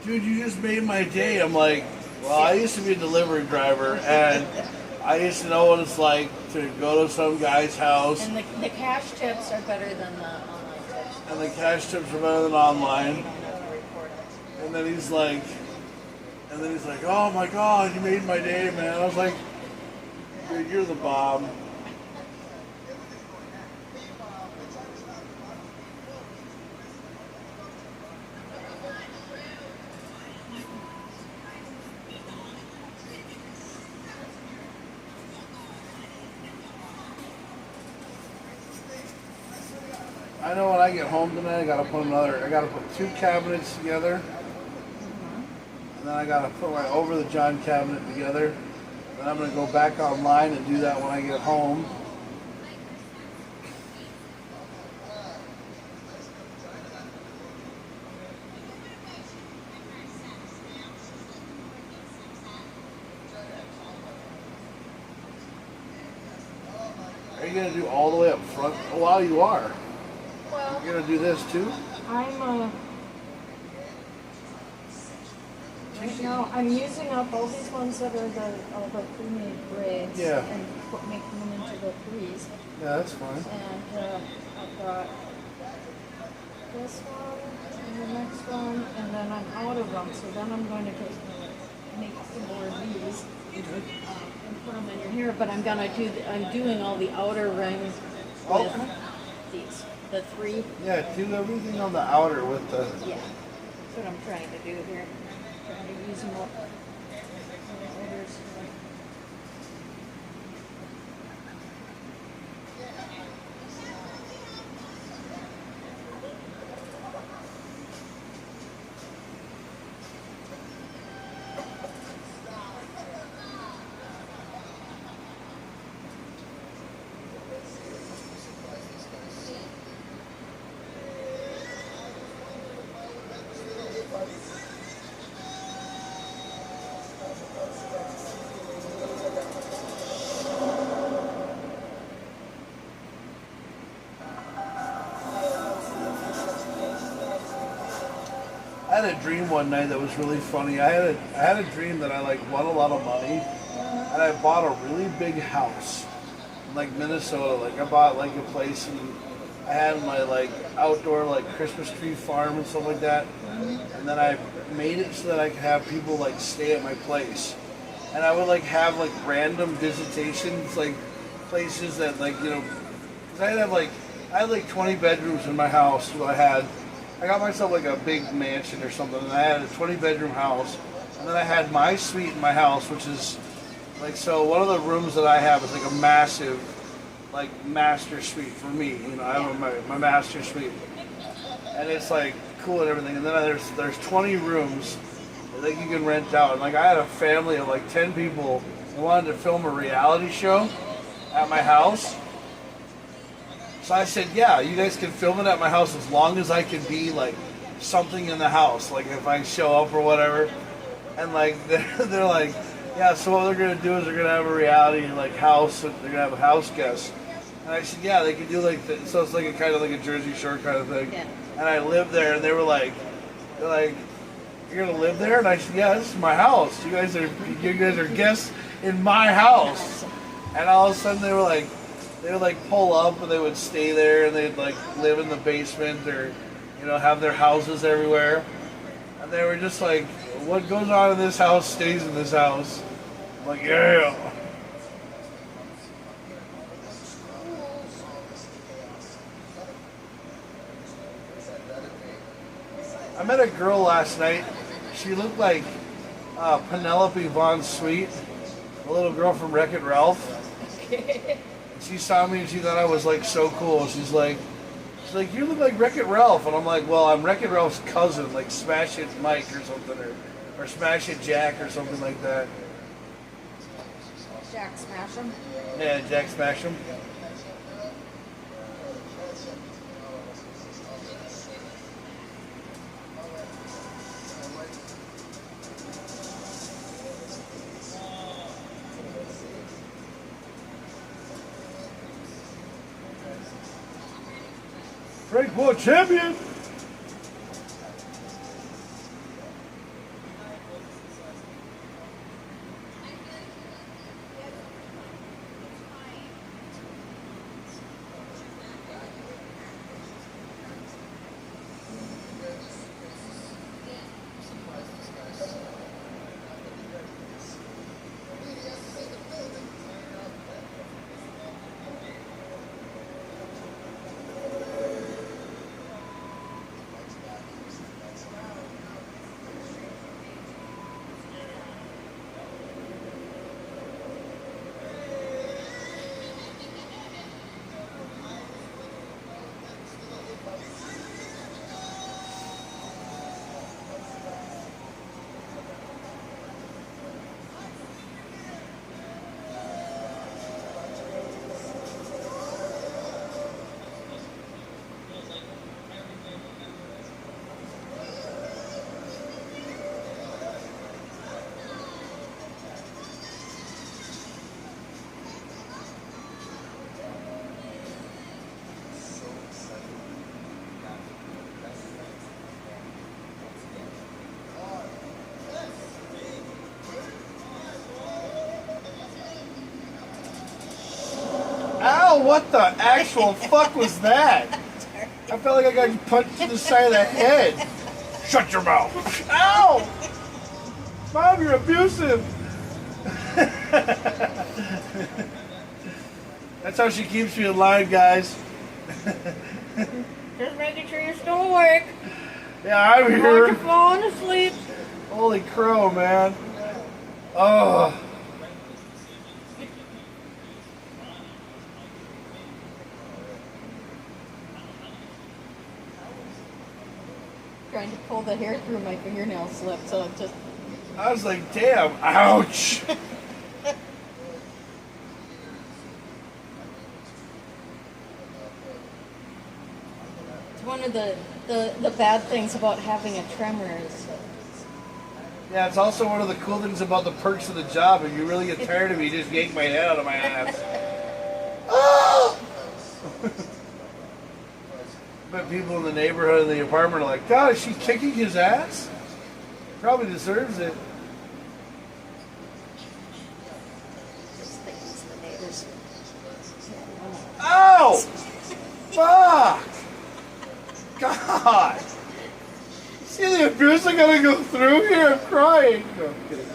"Dude, you just made my day." I'm like, "Well, I used to be a delivery driver, and I used to know what it's like to go to some guy's house, And the cash tips are better than the online tips. and the cash tips are better than online." You don't have to report it. And then he's like, "Oh my God, you made my day, man." I was like, "Dude, you're the bomb." I know when I get home tonight, I gotta put two cabinets together. And then I gotta put my over the John cabinet together. Then I'm gonna go back online and do that when I get home. Are you gonna do all the way up front? Oh, wow, you are. Well, You're gonna do this too? I'm right now I'm using up all these ones that are all the pre-made braids Yeah. and making them into the threes. Yeah, that's fine. And I've got this one and the next one, and then I'm out of them. So then I'm going to make some more of these and put them in your hair. But I'm doing all the outer rings with these, the three. Yeah, do everything on the outer with the. Yeah, that's what I'm trying to do here. trying to use them up. Orders. I had a dream one night that was really funny. I had a dream that I like won a lot of money, and I bought a really big house in like Minnesota. Like I bought like a place, and I had my like outdoor like Christmas tree farm and stuff like that. And then I made it so that I could have people like stay at my place, and I would like have like random visitations, like places that like because I had like 20 bedrooms in my house. So I got myself like a big mansion or something, and I had a 20-bedroom house, and then I had my suite in my house, which is like, so one of the rooms that I have is like a massive, like master suite for me. I have my master suite, and it's like cool and everything. And then there's 20 rooms that you can rent out. And like I had a family of like 10 people who wanted to film a reality show at my house. So I said, yeah, you guys can film it at my house as long as I can be like something in the house, like if I show up or whatever. And like they're like, yeah, so what they're gonna do is they're gonna have a reality like house, they're gonna have a house guest. And I said, yeah, they can do like so it's like a kind of like a Jersey Shore kind of thing. Yeah. And I lived there, and they were like, you're gonna live there? And I said, yeah, this is my house. You guys are guests in my house. And all of a sudden they would like pull up and they would stay there, and they'd like live in the basement or have their houses everywhere. And they were just like, what goes on in this house stays in this house. I'm like, yeah. I met a girl last night. She looked like Penelope Von Sweet, a little girl from Wreck-It Ralph. She saw me and she thought I was like so cool. She's like, you look like Wreck-It Ralph. And I'm like, well, I'm Wreck-It Ralph's cousin, like Smash It Mike or something, or Smash It Jack or something like that. Jack Smash'em? Yeah, Jack Smash'em. Frank World Champion! Ow, what the actual fuck was that? I felt like I got punched in the side of the head. Shut your mouth. Ow! Mom, you're abusive. That's how she keeps me in line, guys. Just making sure you're still awake. Yeah, I'm You're here. falling asleep. Well, Holy crow, man. Oh. Trying to pull the hair through my fingernail slip, so it just. I was like, damn, ouch. It's one of the bad things about having a tremor is. Yeah, it's also one of the cool things about the perks of the job. If you really get tired of me, just yank my head out of my ass. Oh! But people in the neighborhood and the apartment are like, God, is she kicking his ass? Probably deserves it. Ow! Fuck! God! See the abuse I gotta go through here? I'm crying. No, I'm kidding.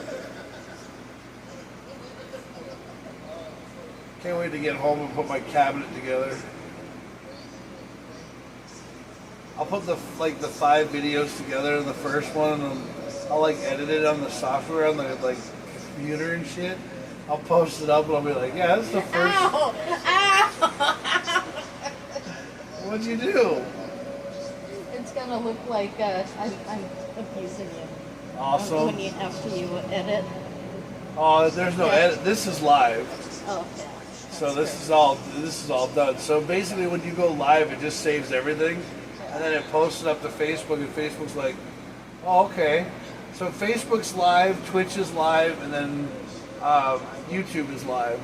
Can't wait to get home and put my cabinet together. I'll put the 5 videos together in the first one, and then I'll edit it on the software on the computer and shit. I'll post it up and I'll be like, yeah, this is the first. Ow! Ow! What'd you do? It's gonna look like I'm abusing you. Awesome. When you have to edit. Oh, there's no edit. This is live. Oh, okay. So this is all done. So basically, when you go live, it just saves everything, and then it posts it up to Facebook, and Facebook's like, oh, okay. So Facebook's live, Twitch is live, and then YouTube is live,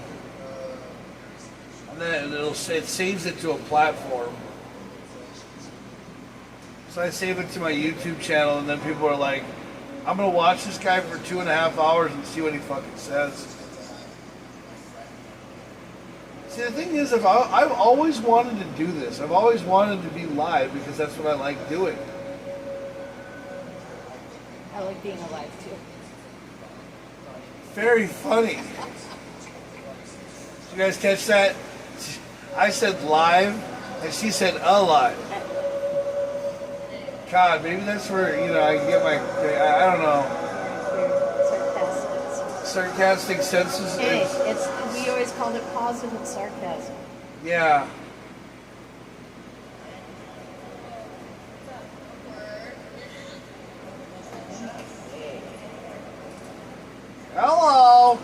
and then it saves it to a platform. So I save it to my YouTube channel, and then people are like, I'm gonna watch this guy for 2.5 hours and see what he fucking says. See, the thing is, I've always wanted to do this. I've always wanted to be live because that's what I like doing. I like being alive too. Very funny. Did you guys catch that? I said live, and she said alive. God, maybe that's where, I can get my, I don't know. Sarcastic senses. Hey, we always called it positive sarcasm. Yeah. Hello.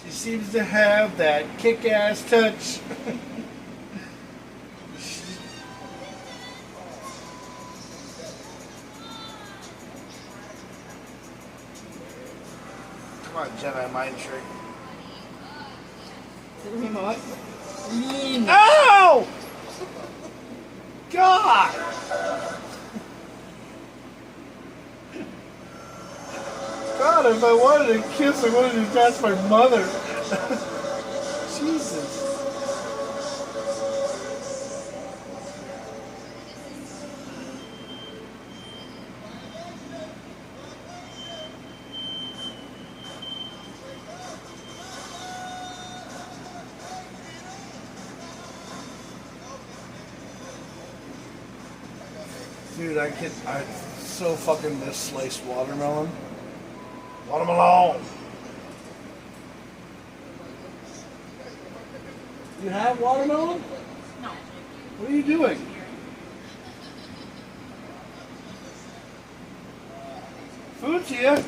She seems to have that kick-ass touch. Come on, Jedi mind trick. The remote. Ow! God! God, if I wanted a kiss, I would have just asked my mother. Jesus. Dude, I so fucking miss sliced watermelon. Watermelon! You have watermelon? No. What are you doing? Food's here.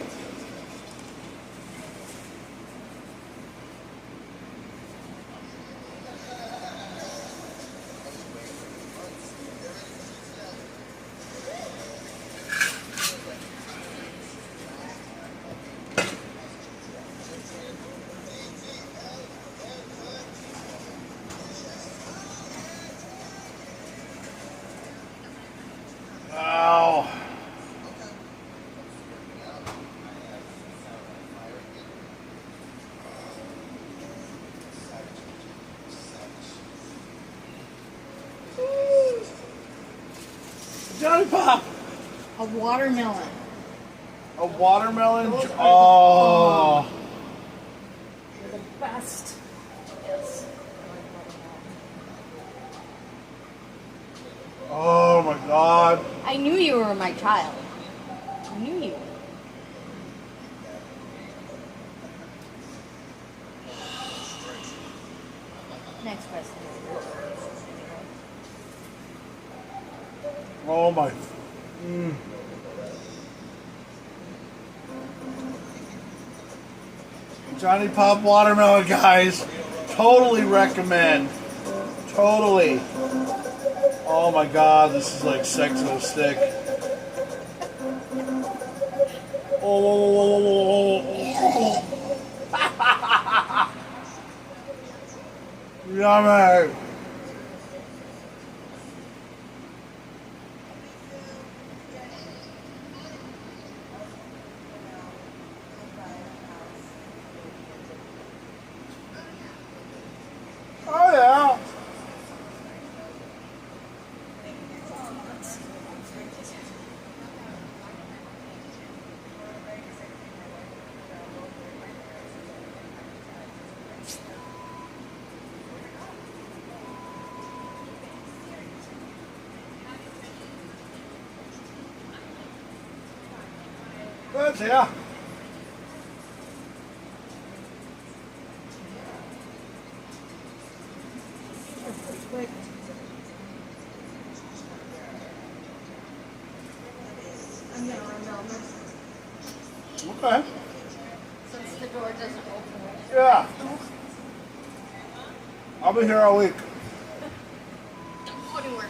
Johnny Pop. A watermelon. A watermelon. Oh. You're the best. Yes. Oh my God. I knew you were my child. I knew you. Next question. Oh my. Johnny Pop watermelon, guys. Totally recommend. Totally. Oh my God, this is like sex on a stick. Oh. Yummy. Oh yeah. Good, yeah. Quick. I'm gonna run down this. Okay. Since the door doesn't open. Yeah. I'll be here all week. Don't go anywhere.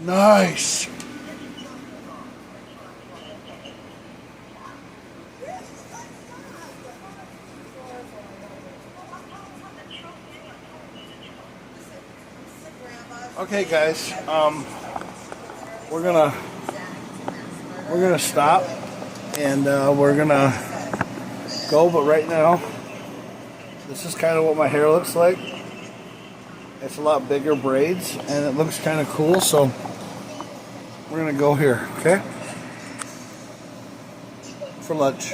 Nice. Okay, guys. We're gonna stop and we're gonna go. But right now, this is kind of what my hair looks like. It's a lot bigger braids, and it looks kind of cool. So we're gonna go here, okay? For lunch.